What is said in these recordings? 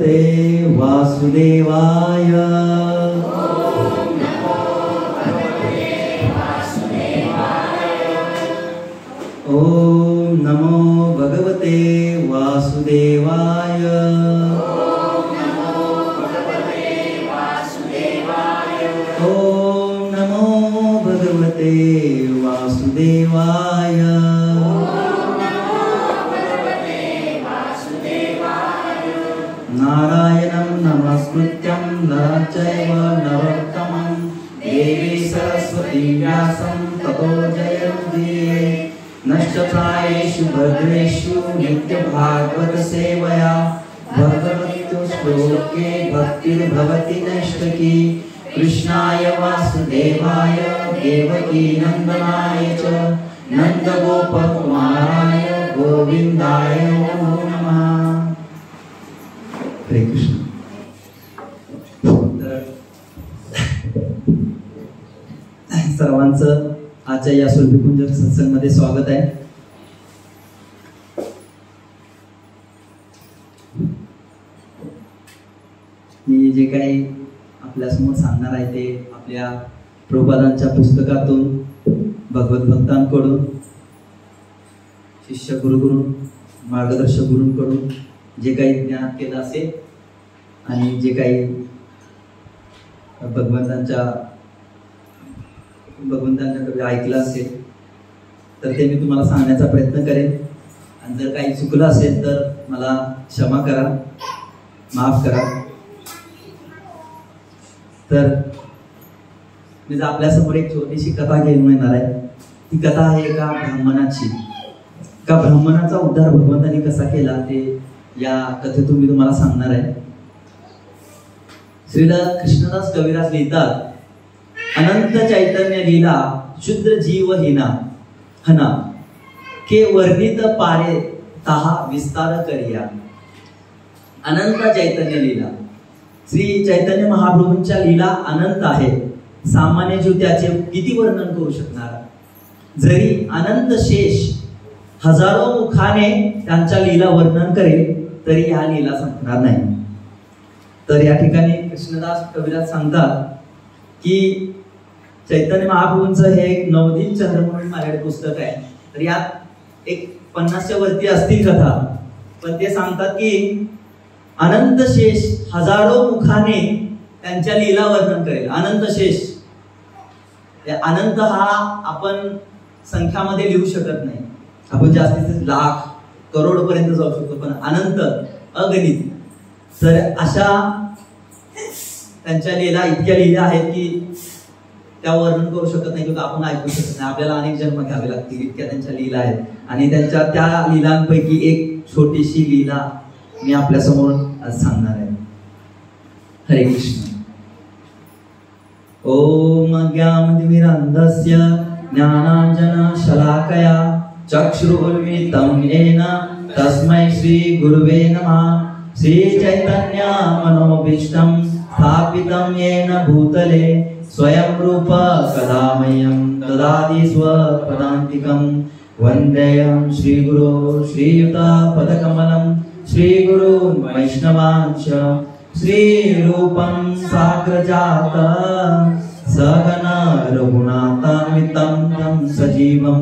भगवते वासुदेवाय। ओम नमो भगवते वासुदेवाय। ओम नमो भगवते वासुदेवाय। नारायणं नमस्कृत्यं नरं चैव नरोत्तमं देवी सरस्वती व्यासं ततो जयमुदीरये। नष्टप्रायेषु भद्रेषु नित्यभागवत सेवया भगवतो श्लोके भक्तिर्भवति नैष्ठिकी। कृष्णाय वासुदेवाय देवकी नंदनाय च नंदगोपकुमाराय गोविंदाय नमो नमः। हरे कृष्ण। सर्वांचं आजच्या या सुरभिकुंज सत्संगमध्ये स्वागत आहे। मी जे काही आपल्या समोर सांगणार आहे ते आपल्या प्रभुपादांच्या पुस्तकातून, भगवत भक्तांकडून, शिष्य गुरुकडून, मार्गदर्शक गुरूंकडून जे काही ज्ञान केलं असेल आणि जे काही भगवंतांच्याकडे ऐकलं असेल तर ते मी तुम्हाला सांगण्याचा प्रयत्न करेन। आणि जर काही चुकलं असेल तर मला क्षमा करा, माफ करा। तर मी आपल्यासमोर एक छोटीशी कथा घेऊन येणार आहे। ती कथा आहे एका ब्राह्मणाची। का ब्राह्मणाचा उद्धार भगवंतांनी कसा केला ते या कथेतून मी तुम्हाला सांगणार आहे। श्रील कृष्णदास कविराज लिहितात, अनंत चैतन्य लीला शुद्र जीव हिना हना के वर्णित पारे ताहा विस्तार करिया। अनंत चैतन्य लीला, श्री चैतन्य महाप्रभूंच्या लीला अनंत आहे। सामान्य जीव त्याचे किती वर्णन करू शकणार? जरी अनंत शेष हजारो मुखाने त्यांच्या लीला वर्णन करेल तरी ह्या लीला संपणार नाही। तर या ठिकाणी कृष्णदास कविराज सांगतात की चैतन्य महाप्रभूंचं हे एक नवदीप चंद्र म्हणून माझ्याकडे पुस्तक आहे। तर यात एक 50च्या वरती असतील कथा, पण ते सांगतात की अनंत शेष हजारो मुखाने त्यांच्या लीला वर्णन करेल। अनंत शेष, अनंत हा आपण संख्यामध्ये लिहू शकत नाही। आपण जास्तीत लाख करोड पर्यंत जाऊ शकतो, पण अनंत अगणित। तर अशा त्यांच्या लीला इतक्या लीला आहेत की त्या वर्णन करू शकत नाही किंवा आपण ऐकू शकत नाही। आपल्याला अनेक जन्म घ्यावे लागतील, इतक्या त्यांच्या लीला आहेत। आणि त्यांच्या त्या लीलांपैकी एक छोटीशी लीला मी आपल्या समोर आज सांगणार आहे। हरे कृष्ण। ओम ज्ञानतिमिरान्धस्य ज्ञानाञ्जन शलाकया चक्षुरुन्मिलितं येन तस्मै श्री गुरुवे नमः। श्री चैतन्य मनोभीष्टं स्थापितं येन भूतले स्वयं रूप कदा मह्यं ददाति स्वपदान्तिकं। वन्देऽहं श्रीगुरो श्रीयुतपदकमलं श्रीगुरून् वैष्णवांश्च श्रीरूपं साग्रजातं सगण रघुनाथान्वितं तं सजीवं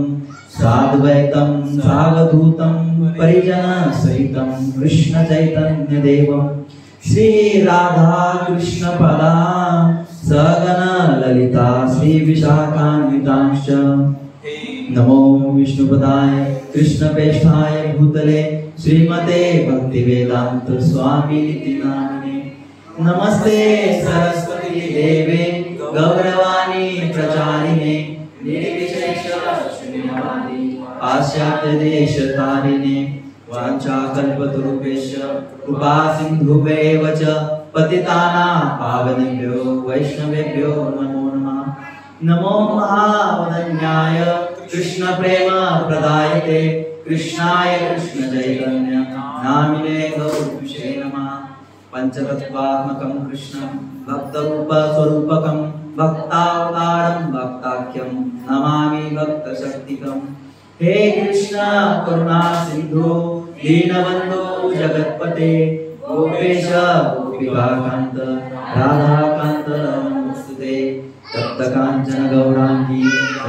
साद्वैतं सावधूतं परिजन सहितं कृष्ण चैतन्य देवं श्री राधा कृष्ण पदा सगण ललिता श्री विशाखान्वितांश्च। नमो विष्णुपदाय कृष्णप्रेष्ठाय भूतले श्रीमते भक्तिवेदांत स्वामिनिति नामिने। नमस्ते सरस्वती देवे गौरवाणी प्रचारिणे निर्विशेष शून्यवादी पाश्चात्य देश तारिणे। वाञ्छाकल्पतरुभ्यश्च कृपा सिन्धुभ्येव च पतितानां पावनेभ्यो वैष्णवेभ्यो नमो नमः। नमो महावदन्याय कृष्ण प्रेम प्रदायते कृष्णाय कृष्ण चैतन्य नामिने गौरविषे नमः। पंचतत्त्वात्मकं कृष्णं भक्तरूप स्वरूपकं भक्तावतारं भक्ताख्यं नमामि भक्तशक्तिकं। हे कृष्ण करुणा सिंधु दीनबंधो जगत्पते गोपेश गोपिकाकांत राधाकांत नमोस्तुते तप्तकांचन गौरांगी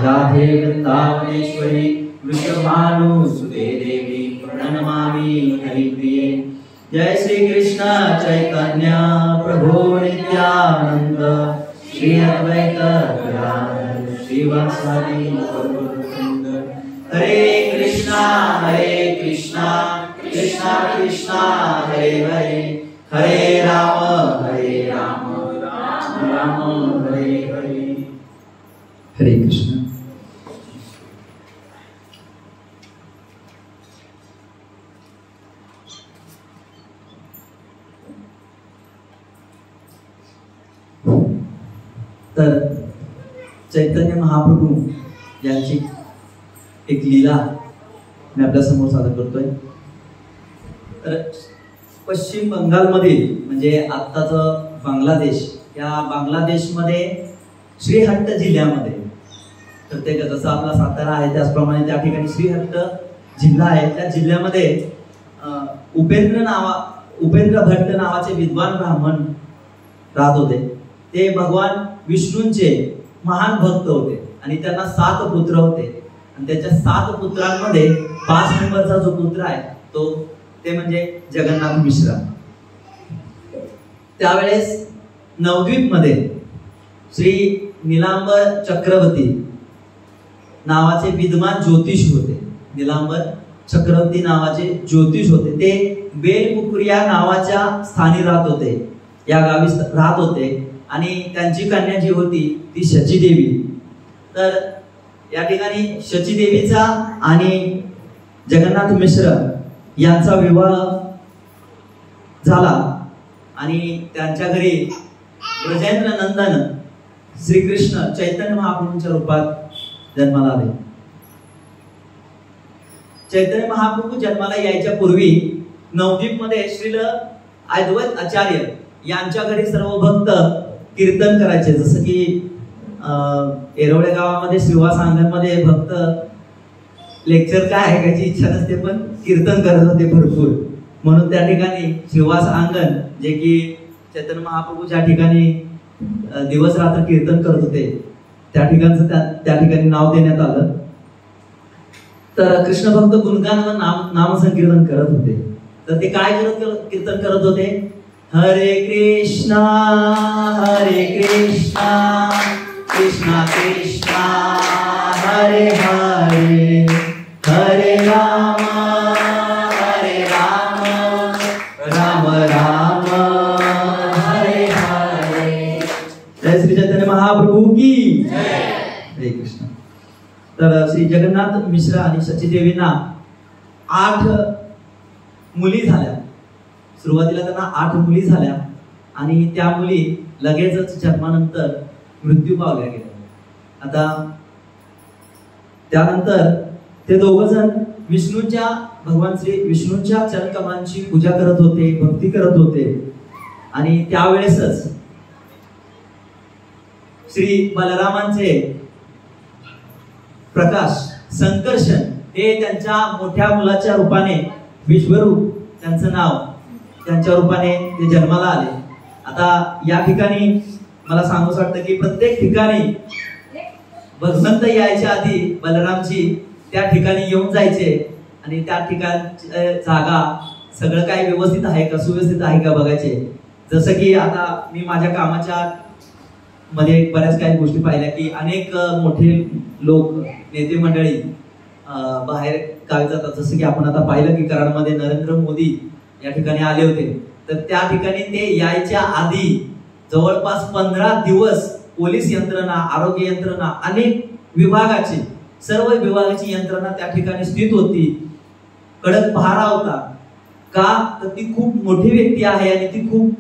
राधे वृंदावनेश्वरी वृषभानुसुते देवी प्रणमामि हरिप्रिये। जय श्री कृष्ण चैतन्य प्रभु नित्यानंद श्री अद्वैत गदाधर श्रीवासादि गौरवृंद। हरे कृष्णा कृष्णा कृष्णा हरे हरे हरे राम राम राम हरे हरे। हरे कृष्ण। तर चैतन्य महाप्रभू यांची एक लीला मी आपल्या समोर सादर करतोय। तर पश्चिम बंगालमधील म्हणजे आत्ताच बांगलादेश, या बांगलादेशमध्ये श्रीहट्ट जिल्ह्यामध्ये, तर ते जसं आपला सातारा आहे त्याचप्रमाणे त्या ठिकाणी श्रीहट्ट जिल्हा आहे। त्या जिल्ह्यामध्ये उपेंद्र भट्ट नावाचे विद्वान ब्राह्मण राहत होते। ते भगवान विष्णूंचे महान भक्त होते आणि त्यांना 7 पुत्र होते आणि त्याच्या 7 पुत्रांमध्ये 5 नंबरचा जो पुत्र आहे ते म्हणजे जगन्नाथ मिश्रा। त्यावेळेस नवद्वीप मध्ये श्री नीलांबर चक्रवर्ती नावाचे विद्वान ज्योतिष होते। नीलांबर चक्रवर्ती नावाचे ज्योतिष होते। ते बेलपुकुरिया नावाच्या स्थानी राहत होते, या गावी राहत होते आणि त्यांची कन्या जी होती ती शचीदेवी। तर या ठिकाणी शचीदेवीचा आणि जगन्नाथ मिश्र यांचा विवाह झाला आणि त्यांच्या घरी ब्रजेंद्र नंदन श्रीकृष्ण चैतन्य महाप्रभूंच्या रूपात जन्माला आले। चैतन्य महाप्रभू जन्माला यायच्या पूर्वी नवद्वीप मध्ये श्रील अद्वैत आचार्य यांच्या घरी सर्व भक्त कीर्तन करायचे। जसं की येरवडे गावामध्ये श्रीवास अंगणमध्ये भक्त लेक्चर काय ऐकायची इच्छा नसते पण कीर्तन करत होते भरपूर, म्हणून त्या ठिकाणी श्रीवास अंगण जे की चैतन्य महाप्रभू ज्या ठिकाणी दिवस रात्र कीर्तन करत होते त्या ठिकाणचं त्या ठिकाणी नाव देण्यात आलं। तर कृष्ण भक्त गुणगान व नाम संकीर्तन करत होते। तर ते काय कीर्तन करत होते? हरे कृष्णा कृष्णा कृष्णा हरे हरे हरे राम राम राम हरे हरे। जय श्री चैतन्य महाप्रभू की जय। हरे कृष्ण। तर श्री जगन्नाथ मिश्रा आणि शचीदेवींना 8 मुली झाल्या। सुरुवातीला त्यांना 8 मुली झाल्या आणि त्या मुली लगेचच जन्मानंतर मृत्यू पावल्या गेल्या। आता त्यानंतर ते दोघजण भगवान श्री विष्णूंच्या चरणकमलांची पूजा करत होते, भक्ती करत होते आणि त्यावेळेसच श्री बलरामांचे प्रकाश संकर्षण हे त्यांच्या मोठ्या मुलाच्या रूपाने विश्वरूप त्यांचं नाव त्यांच्या रूपाने ते जन्माला आले। आता या ठिकाणी मला सांगूच वाटतं की प्रत्येक ठिकाणी भगवंत यायच्या आधी बलरामजी त्या ठिकाणी येऊन जायचे आणि त्या ठिकाणी जागा सगळं काही व्यवस्थित आहे का, सुव्यवस्थित आहे का बघायचे। जसं की आता मी माझ्या कामाच्या मध्ये बऱ्याच काही गोष्टी पाहिल्या की अनेक मोठे लोक नेते मंडळी बाहेर गावी जातात। जसं की आपण आता पाहिलं की कराडमध्ये नरेंद्र मोदी या ठिकाणी आले होते, तर त्या ठिकाणी ते यायच्या आधी जवळपास 15 दिवस पोलीस यंत्रणा, आरोग्य यंत्रणा, अनेक विभागाची सर्व विभागाची यंत्रणा त्या ठिकाणी स्थित होती। कडक पहारा होता का तर ती खूप मोठी व्यक्ती आहे आणि ती खूप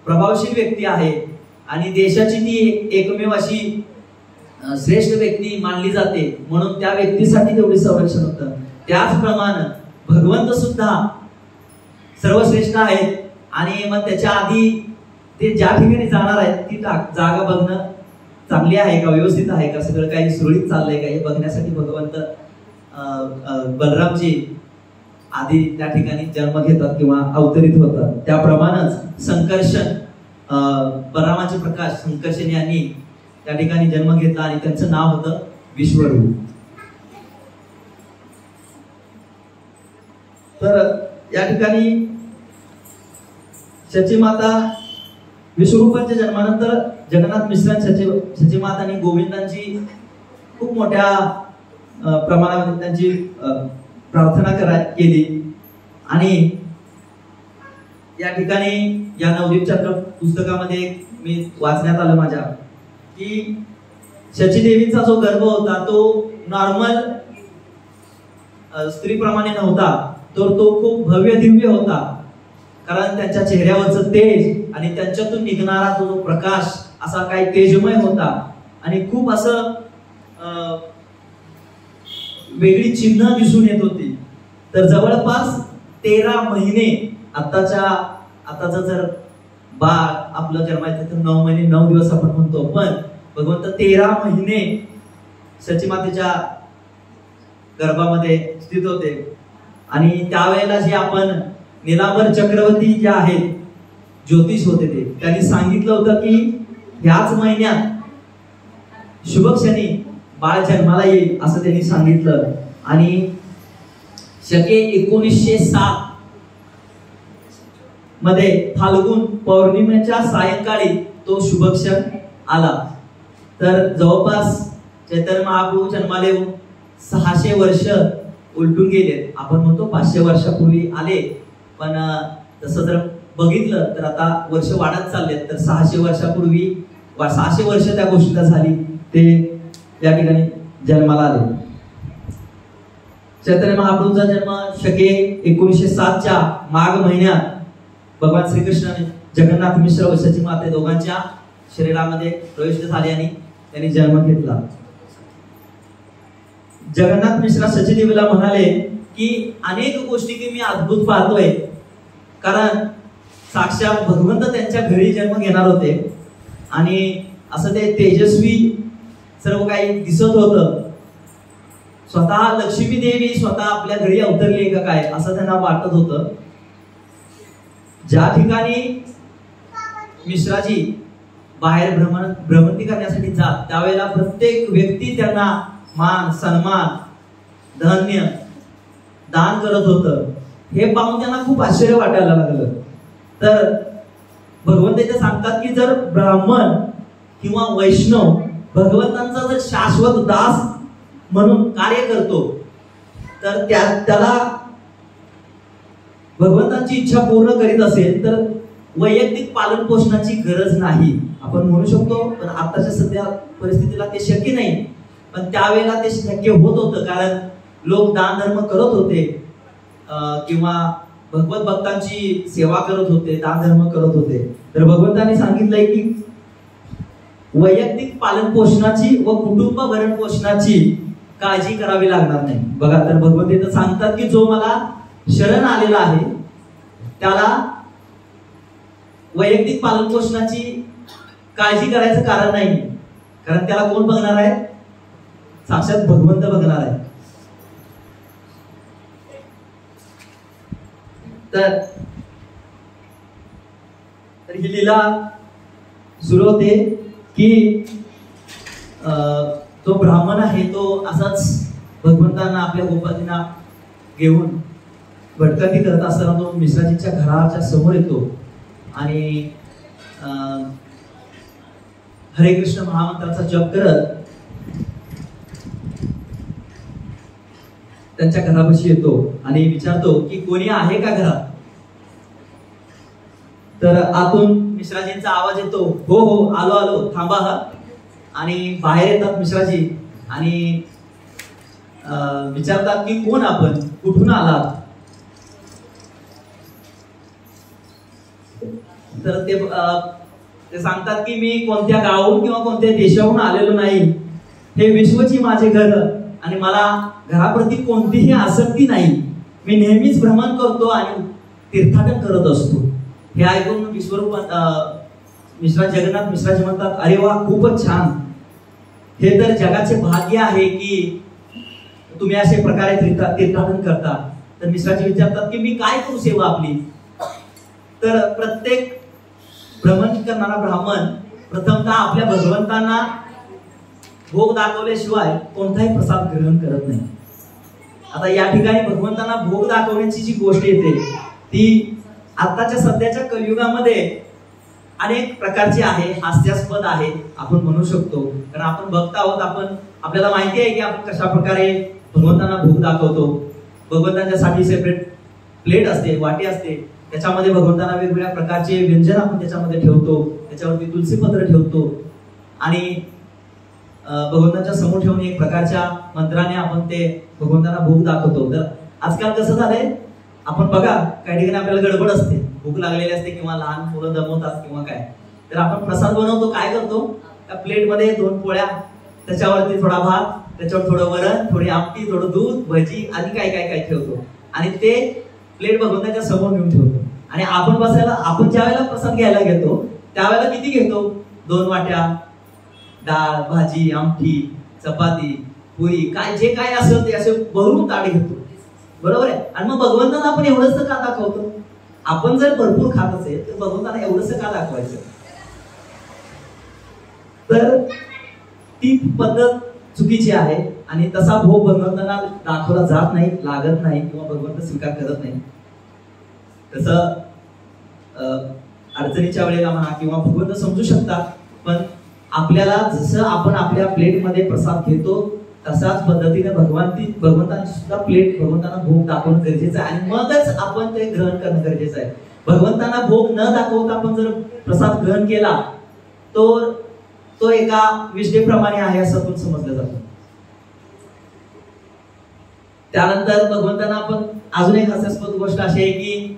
प्रभावशील व्यक्ती आहे आणि देशाची ती एकमेव अशी श्रेष्ठ व्यक्ती मानली जाते, म्हणून त्या व्यक्तीसाठी तेवढे संरक्षण होतं। त्याचप्रमाणे भगवंत सुद्धा सर्वश्रेष्ठ आहेत आणि मग त्याच्या आधी ते ज्या ठिकाणी जाणार आहेत ती जागा बघणं चांगली आहे का, व्यवस्थित आहे का, सगळं काही सुरळीत चाललंय का हे बघण्यासाठी भगवंत बलरामजी आधी त्या ठिकाणी जन्म घेतात किंवा अवतरित होतात. त्याप्रमाणेच संकर्षण बलरामाचे प्रकाश संकर्षण यांनी त्या ठिकाणी जन्म घेतला आणि त्यांचं नाव होतं विश्वरूप. तर या ठिकाणी शचीमाता विश्वरूपांच्या जन्मानंतर जगन्नाथ मिश्रां शचीमाता आणि गोविंदांची खूप मोठ्या प्रमाणामध्ये त्यांची प्रार्थना केली. आणि या ठिकाणी या नवदीप चक्र पुस्तकामध्ये मी वाचण्यात आलं माझ्या की शचीदेवीचा जो गर्भ होता तो नॉर्मल स्त्रीप्रमाणे नव्हता, तर तो खूप भव्य दिव्य होता. कारण त्यांच्या चेहऱ्यावरचं तेज आणि त्यांच्यातून निघणारा तो जो प्रकाश असा काही तेजमय होता आणि खूप असं वेगळी चिन्ह दिसून येत होती. तर जवळपास 13 महिने आताचं जर बाळ आपलं जन्मायचं तर 9 महिने 9 दिवस आपण म्हणतो, पण भगवंत 13 महिने शचीमातेच्या गर्भामध्ये स्थित होते. आणि त्यावेळेला जे आपण नीलांबर चक्रवर्ती जे आहेत ज्योतिष होते ते त्यांनी सांगितलं होतं की ह्याच महिन्यात शुभक्षणी बाळ जन्माला येईल असं त्यांनी सांगितलं. आणि शके 1907 मध्ये फाल्गुन पौर्णिमेच्या सायंकाळी तो शुभक्षण आला. तर जवळपास चैतन्य महाप्रभू जन्माला येऊन 600 वर्ष उलटून गेले. आपण म्हणतो 500 वर्षापूर्वी आले, पण तसं जर बघितलं तर आता वर्ष वाढत चाललेत. तर 600 वर्षापूर्वी 600 वर्ष त्या गोष्टीला झाली, ते या ठिकाणी जन्माला आले. चैतन्य महाप्रभूंचा जन्म शके 1907च्या माघ महिन्यात भगवान श्रीकृष्णाने जगन्नाथ मिश्र व शचीमाता दोघांच्या शरीरामध्ये प्रविष्ट झाले आणि त्यांनी जन्म घेतला. जगन्नाथ मिश्रा शचीदेवीला म्हणाले की अनेक गोष्टी की मी अद्भुत पाहतोय, कारण साक्षात भगवंत त्यांच्या घरी जन्म घेणार होते आणि असं ते तेजस्वी सर्व काही दिसत होतं. स्वतः लक्ष्मी देवी स्वतः आपल्या घरी अवतरली का काय असं त्यांना वाटत होतं. ज्या ठिकाणी मिश्राजी बाहेर भ्रमंती करण्यासाठी जात त्यावेळेला प्रत्येक व्यक्ती त्यांना मान सन्मान धन्य दान करत होतं. हे पाहून त्यांना खूप आश्चर्य वाटायला लागलं. तर भगवंत इथे सांगतात की जर ब्राह्मण किंवा वैष्णव भगवंतांचा जर शाश्वत दास म्हणून कार्य करतो तर त्याला भगवंतांची इच्छा पूर्ण करीत असेल तर वैयक्तिक पालन पोषणाची गरज नाही आपण म्हणू शकतो. पण आताच्या सध्या परिस्थितीला ते शक्य नाही, पण त्यावेळेला ते शक्य होत होतं, कारण लोक दान धर्म करत होते किंवा भगवत भक्तांची सेवा करत होते, दान धर्म करत होते. तर भगवंतांनी सांगितलंय की वैयक्तिक पालन पोषणाची व कुटुंब भरण पोषणाची काळजी करावी लागणार नाही. बघा, तर भगवंत इथं सांगतात की जो मला शरण आलेला आहे त्याला वैयक्तिक पालन पोषणाची काळजी करायचं कारण नाही, कारण त्याला कोण बघणार आहे? साक्षात भगवंत बघणार आहे. तर ही लीला सुरू होते की तो ब्राह्मण आहे तो असाच भगवंतांना आपल्या गोपालींना घेऊन भटकंती करत असताना तो मिश्राजींच्या घराच्या समोर येतो आणि हरे कृष्ण महामंत्राचा जप करत त्यांच्या घरापाशी येतो आणि विचारतो की कोणी आहे का घरात. तर आतून मिश्राजींचा आवाज येतो, हो हो आलो आलो थांबा हा. आणि बाहेर येतात मिश्राजी आणि विचारतात की कोण आपण, कुठून आलात. तर ते सांगतात की मी कोणत्या गावाहून किंवा कोणत्या देशाहून आलेलो नाही, हे विश्वची माझे घर आणि मला घराप्रती कोणतीही आसक्ती नाही, मी नेहमीच भ्रमण करतो आणि तीर्थाटन करत असतो. हे ऐकून विश्वरूप जगन्नाथ मिश्राजी म्हणतात, अरे वा खूपच छान, हे तर जगाचे भाग्य आहे की तुम्ही अशा प्रकारे तीर्थाटन करता. तर मिश्राजी विचारतात की मी काय करू सेवा आपली. तर प्रत्येक भ्रमण करणारा ब्राह्मण प्रथमतः आपल्या भगवंतांना भोग दाखवल्याशिवाय कोणताही प्रसाद ग्रहण करत नाही. आता या ठिकाणी भगवंतांना भोग दाखवण्याची जी गोष्ट येते ती आताच्या सध्याच्या कलियुगामध्ये अनेक प्रकारची आहे, हास्यास्पद आहे आपण म्हणू शकतो. कारण आपण भक्त आहोत, आपल्याला माहिती आहे की आपण कशा प्रकारे भगवंतांना भोग दाखवतो. भगवंतांच्यासाठी सेपरेट प्लेट असते, वाटी असते, त्याच्यामध्ये भगवंतांना वेगवेगळ्या प्रकारचे व्यंजन आपण त्याच्यामध्ये ठेवतो, त्याच्यावरती तुलसीपत्र ठेवतो आणि भगवंतांच्या समोर ठेवून एक प्रकारच्या मंत्राने आपण ते भगवंतांना भोग दाखवतो. तर आजकाल कसं झालंय, आपण बघा काही ठिकाणी आपल्याला गडबड असते, भूक लागलेली असते किंवा लहान मुलं दमवतात किंवा काय, तर आपण प्रसाद बनवतो. काय करतो, त्या प्लेटमध्ये 2 पोळ्या, त्याच्यावरती थोडा भात, त्याच्यावर थोडं वरण, थोडी आमटी, थोडं दूध, भजी आणि काय काय काय ठेवतो आणि ते प्लेट भगवंताच्या समोर घेऊन ठेवतो. आणि आपण ज्या वेळेला प्रसाद घ्यायला घेतो त्यावेळेला किती घेतो, 2 वाट्या डाळ, भाजी, आमटी, चपाती, पुरी, काय जे काय असेल ते असे भरून ताट घेतो, बरोबर आहे. आणि मग भगवंतांना आपण एवढंच का दाखवतो. आपण जर भरपूर खात असेल तर भगवंतांना एवढंच का दाखवायचं. तर ती पद्धत चुकीची आहे आणि तसा भोग भगवंतांना दाखवला जात नाही, लागत नाही किंवा भगवंत स्वीकार करत नाही. तसं अडचणीच्या वेळेला म्हणा किंवा भगवंत समजू शकतात, पण आपल्याला जसं आपण आपल्या प्लेटमध्ये प्रसाद घेतो तशाच पद्धतीने भगवंतांची सुद्धा प्लेट भगवंतांना भोग दाखवणं गरजेचं आहे आणि मगच आपण ते ग्रहण करणं गरजेचं आहे. भगवंतांना भोग न दाखवता आपण जर प्रसाद ग्रहण केला तो एका विष्णेप्रमाणे आहे असं पण समजलं जातं. त्यानंतर भगवंतांना आपण अजून एक हास्यास्पद गोष्ट अशी आहे की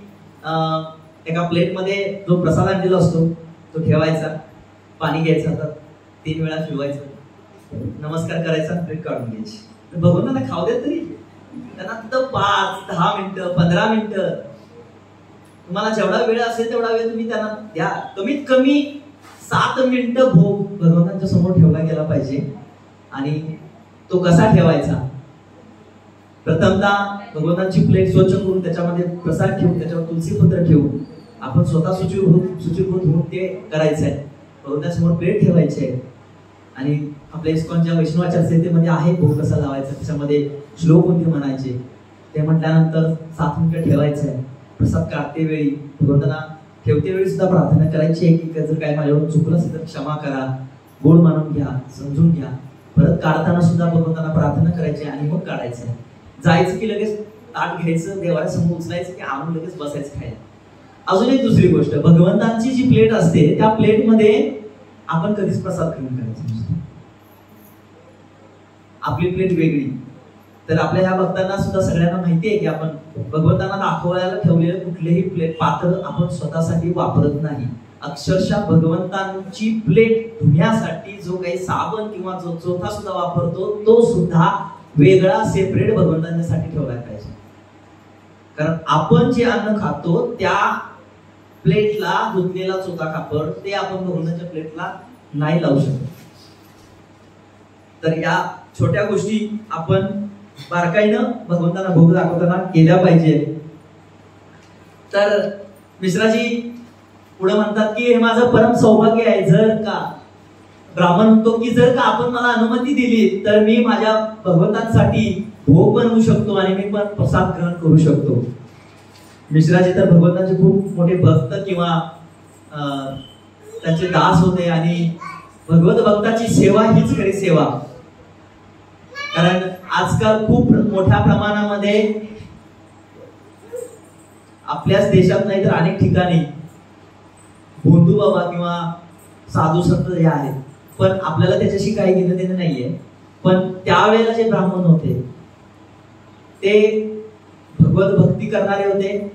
एका प्लेटमध्ये जो प्रसाद आणलेला असतो तो ठेवायचा, पाणी घ्यायचं, तर 3 वेळा फिरवायचं, नमस्कार करायचा, प्लेट काढून घ्यायची. भगवंतांना खाऊ देत तरी त्यांना तर 5-10 मिनिटं 15 मिनिटं तुम्हाला जेवढा वेळ असेल तेवढा वेळ तुम्ही त्यांना द्या. कमीत कमी 7 मिनिटं भोग भगवंतांच्या समोर ठेवला गेला पाहिजे. आणि तो कसा ठेवायचा, प्रथमतः भगवंतांची प्लेट स्वच्छ करून त्याच्यामध्ये प्रसाद ठेवून त्याच्यावर तुलसीपत्र ठेवून आपण स्वतः शुचिर्भूत होऊन ते करायचं आहे. भगवंतांसमोर प्लेट ठेवायची आहे आणि आपल्या इस्कॉनच्या वैष्णवाच्या संहितेमध्ये आहे भोग कसा लावायचा, त्याच्यामध्ये श्लोक कोणते म्हणायचे ते म्हटल्यानंतर 7 मिनिटं ठेवायचं आहे. प्रसाद काढते वेळी भगवंतांना ठेवते वेळी सुद्धा प्रार्थना करायची आहे की जर काय माझ्याकडून चुकलं असेल तर क्षमा करा, गोड मानून घ्या, समजून घ्या. परत काढताना सुद्धा भगवंतांना प्रार्थना करायची आणि मग काढायचं आहे. जायचं की लगेच ताट घ्यायचं, देवाच्या समोर उचलायचं की आणून लगेच बसायचं खायला. अजून एक दुसरी गोष्ट, भगवंतांची जी प्लेट असते त्या प्लेटमध्ये आपण कधीच प्रसाद ग्रहण करायचा नसतो. आपली प्लेट वेगळी. तर आपल्या ह्या भक्तांना सुद्धा सगळ्यांना माहिती आहे की आपण भगवंतांना दाखवायला ठेवलेलं कुठलेही प्लेट पात्र आपण स्वतःसाठी वापरत नाही. अक्षरशः भगवंतांची प्लेट धुण्यासाठी जो काही साबण किंवा जो चोथा सुद्धा वापरतो तो सुद्धा वेगळा सेपरेट भगवंतांसाठी ठेवला पाहिजे. कारण आपण जे अन्न खातो त्या प्लेटला धुतलेला चोथा कापड ते आपण भगवंतांच्या प्लेटला नाही लावू शकत. तर या छोट्या गोष्टी आपण बारकाईनं भगवंतांना भोग दाखवताना केल्या पाहिजे. तर मिश्राजी पुढे म्हणतात की हे माझं परम सौभाग्य आहे, जर का ब्राह्मण म्हणतो की जर का आपण मला अनुमती दिली तर मी माझ्या भगवंतांसाठी भोग बनवू शकतो आणि मी पण प्रसाद ग्रहण करू शकतो. मिश्राजी तर भगवंतांचे खूप मोठे भक्त किंवा त्यांचे दास होते आणि भगवत भक्ताची सेवा हीच खरी सेवा. कारण आजकाल खूप मोठ्या प्रमाणामध्ये आपल्याच देशात नाही तर अनेक ठिकाणी भोंदू बाबा किंवा साधू संत हे आहेत, पण आपल्याला त्याच्याशी काही घेणं देणं नाहीये. पण त्यावेळेला जे ब्राह्मण होते ते भगवत भक्ती करणारे होते.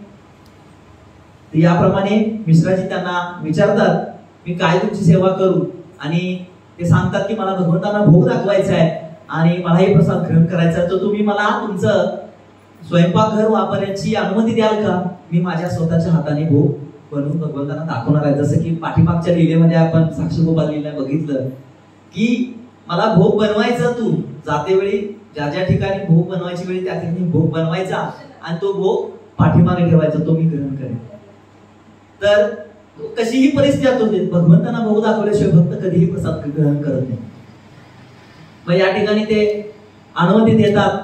याप्रमाणे मिश्राजी त्यांना विचारतात मी काय तुमची सेवा करू, आणि ते सांगतात की मला भगवंतांना भोग दाखवायचा आहे आणि मला हे प्रसाद ग्रहण करायचा आहे, तर तुम्ही मला तुमचं स्वयंपाकघर वापरण्याची अनुमती द्याल का. मी माझ्या स्वतःच्या हाताने भोग बनवून भगवंतांना दाखवणार आहे. जसं की पाठीमागच्या लीलेमध्ये आपण साक्षीगोपाल लीला बघितलं की मला भोग बनवायचा, तू जाते वेळी ज्या ज्या ठिकाणी भोग बनवायची वेळ त्या ठिकाणी भोग बनवायचा आणि तो भोग पाठीमागे ठेवायचा, तो मी ग्रहण करेन. तर कशीही परिस्थिती असू दे, भगवंतांना भोग दाखवल्याशिवाय भक्त कधीही प्रसाद ग्रहण करत नाही. मग या ठिकाणी ते अनुमती देतात.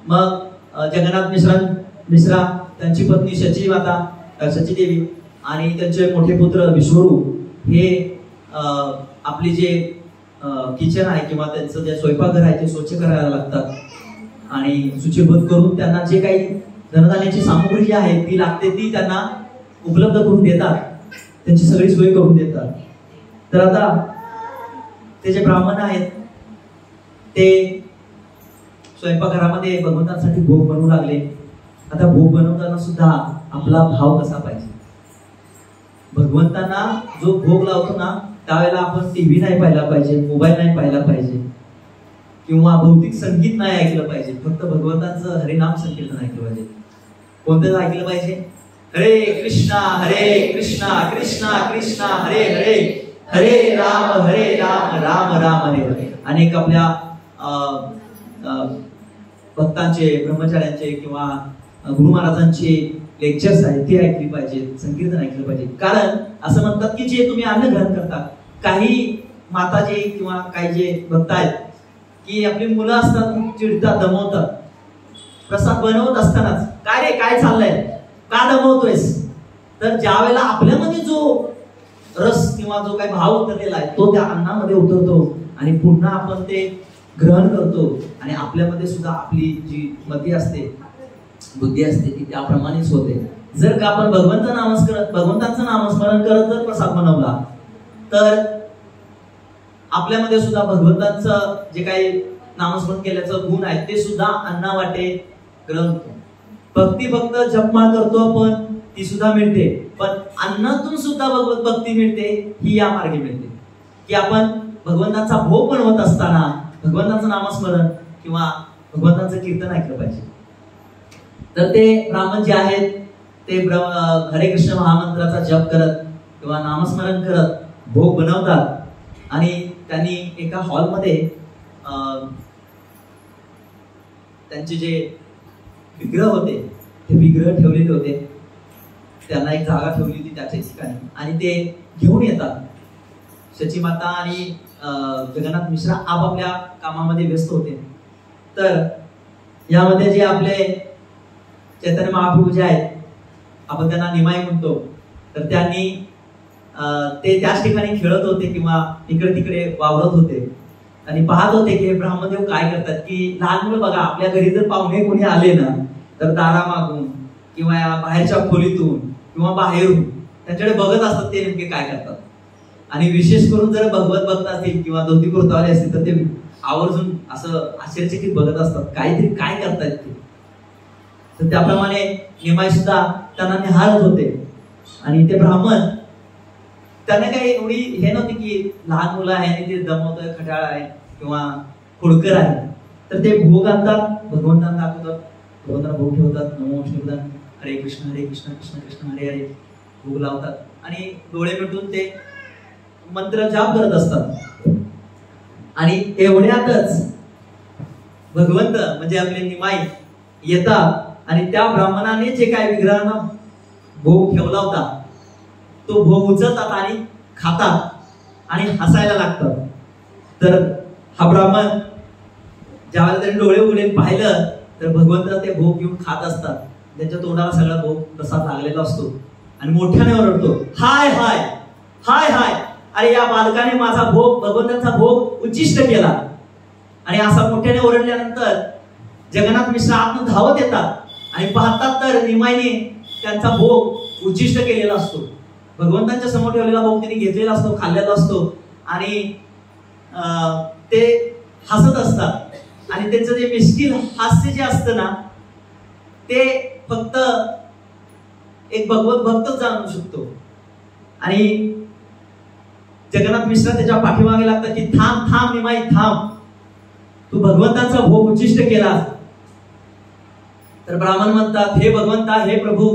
मग जगन्नाथ मिश्रा त्यांची पत्नी शची देवी आणि त्यांचे मोठे पुत्र विश्वरूप हे आपली जे किचन आहे किंवा त्यांचं जे स्वयंपाकघर आहे ते स्वच्छ करायला लागतात आणि शुचीभूत करून त्यांना जे काही धनधान्याची सामग्री जी आहे ती लागते ती त्यांना उपलब्ध करून देतात, त्यांची सगळी सोय करून देतात. तर आता ते जे ब्राह्मण आहेत ते स्वयंपाकघरामध्ये भगवंतांसाठी भोग बनवू लागले. आता भोग बनवताना सुद्धा आपला भाव कसा पाहिजे. भगवंतांना जो भोग लावतो ना त्यावेळेला आपण टीव्ही नाही पाहिला पाहिजे, मोबाईल नाही पाहिला पाहिजे किंवा भौतिक संगीत नाही ऐकलं पाहिजे. फक्त भगवंतांचं हरिनाम संकीर्तन ऐकलं पाहिजे. कोणतं ऐकलं पाहिजे? हरे कृष्णा कृष्णा कृष्णा हरे हरे, हरे राम राम राम हरे हरे. अनेक आपल्या भक्तांचे, ब्रह्मचार्यांचे किंवा गुरु महाराजांचे लेक्चर्स आहेत ते ऐकली पाहिजे, संकीर्तन ऐकलं पाहिजे. कारण असं म्हणतात की जे तुम्ही अन्न ग्रहण करता, काही माता जे किंवा काही जे भक्त आहेत की आपली मुलं असतात चिडतात, दमवतात. प्रसाद बनवत असतानाच काय रे काय चाललंय, का दमवतोयस? तर ज्या वेळेला आपल्यामध्ये जो रस किंवा जो काही भाव उतरलेला आहे तो त्या अन्नामध्ये उतरतो आणि पुन्हा आपण ते ग्रहण करतो आणि आपल्यामध्ये सुद्धा आपली जी मती असते, बुद्धी असते ती त्याप्रमाणेच होते. जर का आपण भगवंतांचं नामस्मरण करत जर प्रसाद बनवला तर आपल्यामध्ये सुद्धा भगवंतांचं जे काही नामस्मरण केल्याचं गुण आहे ते सुद्धा अन्नावाटे ग्रहण होतो. भक्ती फक्त जपमाळ करतो आपण ती सुद्धा मिळते, पण अन्नातून सुद्धा भगवत भक्ती मिळते ही या मार्गे मिळते की आपण भगवंतांचा भोग बनवत असताना भगवंतांचं नामस्मरण किंवा भगवंतांचं कीर्तन ऐकलं पाहिजे. तर ते ब्राह्मण जे आहेत ते हरे कृष्ण महामंत्राचा जप करत किंवा नामस्मरण करत भोग बनवतात आणि त्यांनी एका हॉलमध्ये त्यांचे जे विग्रह होते ते विग्रह ठेवलेले होते. त्यांना एक जागा ठेवली होती त्याच्या ठिकाणी आणि ते घेऊन येतात. शची माता आणि जगन्नाथ मिश्रा आपापल्या कामामध्ये व्यस्त होते. तर यामध्ये जे आपले चैतन्य महाप्रभू जे आहेत, आपण त्यांना निमाई म्हणतो, तर त्यांनी ते त्याच ठिकाणी खेळत होते किंवा इकडे तिकडे वावरत होते आणि पाहत होते की ब्रह्मदेव काय करतात. की लहान मुलं बघा, आपल्या घरी जर पाहुणे कोणी आले ना तर दारामागून किंवा बाहेरच्या खोलीतून किंवा बाहेरून त्यांच्याकडे बघत असतात ते नेमके काय करतात. आणि विशेष करून जर भगवत भक्त असतील किंवा धोती कुर्तावाले असतील तर ते आवर्जून असं आश्चर्यचकित बघत असतात काहीतरी काय करतायत ते. तर त्याप्रमाणे निमाई सुद्धा त्यांना निहाळत होते आणि ते ब्राह्मण त्यांना काही एवढी हे नव्हती की लहान मुलं आहे आणि ते दमवतोय, खटाळ आहे किंवा खोडकर आहे. तर ते भोग आणतात, भगवंतांना दाखवतात, भगवंतांना भोग ठेवतात, नमो विष्णुपदान हरे कृष्ण कृष्ण कृष्ण हरे हरे भोग लावतात आणि डोळे मिटून ते मंत्र जाप करत असतात. आणि एवढ्यातच भगवंत म्हणजे आपले निमाई येतात आणि त्या ब्राह्मणाने जे काय विग्रहांना भोग ठेवला होता तो भोग उचलतात आणि खातात आणि हसायला लागतात. तर हा ब्राह्मण ज्यावेळेला त्यांनी डोळे उघडून पाहिलं तर भगवंत ते भोग घेऊन खात असतात. त्यांच्या तोंडाला सगळा भोग प्रसाद लागलेला असतो आणि मोठ्याने ओरडतो, हाय हाय हाय हाय, अरे या बालकाने माझा भोग, भगवंतांचा भोग उच्चिष्ट केला. आणि असा मोठ्याने ओरडल्यानंतर जगन्नाथ मिश्रा आतून धावत येतात आणि पाहतात तर निमाईने त्यांचा भोग उच्चिष्ट केलेला असतो. भगवंतांच्या समोर ठेवलेला भोग त्यांनी घेतलेला असतो, खाल्लेला असतो आणि ते हसत असतात. आणि त्यांचं जे मिश्किल हास्य जे असतं ना ते फक्त एक भगवत भक्तच जाणू शकतो. आणि जगन्नाथ मिश्रा त्याच्या पाठीमागे लागतात की थांब थांब निमाई थांब, तू भगवंतांचा भोग उच्चिष्ट केला. तर ब्राह्मण म्हणतात, हे भगवंता, हे प्रभू,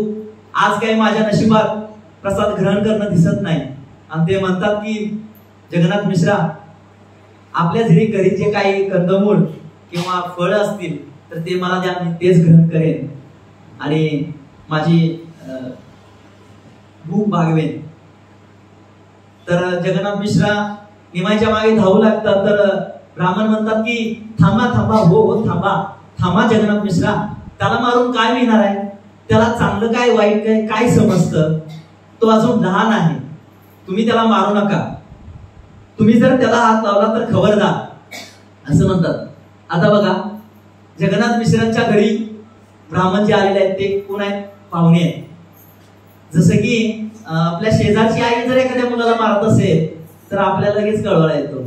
आज काही माझ्या नशिबात प्रसाद ग्रहण करणं दिसत नाही. आणि ते म्हणतात की जगन्नाथ मिश्रा, आपल्या घरी जे काही कंदमूळ किंवा फळं असतील तर ते मला द्या, मी तेच ग्रहण करेन आणि माझी भूक भागवेन. तर जगन्नाथ मिश्रा निमाईच्या मागे धावू लागतात. तर ब्राह्मण म्हणतात की थांबा थांबा, हो हो थांबा थांबा जगन्नाथ मिश्रा, त्याला मारून काय मिळणार आहे, त्याला चांगलं काय वाईट काय काय समजतं, तो अजून लहान आहे, तुम्ही त्याला मारू नका, तुम्ही जर त्याला हात लावला तर खबरदार असं म्हणतात. आता बघा जगन्नाथ मिश्रांच्या घरी ब्राह्मण जे आलेले आहेत ते कोण आहेत, पाहुणे आहेत. जसं की आपल्या शेजारची आई जर एखाद्या मुलाला मारत असेल तर आपल्याला लगेच कळवळा येतो,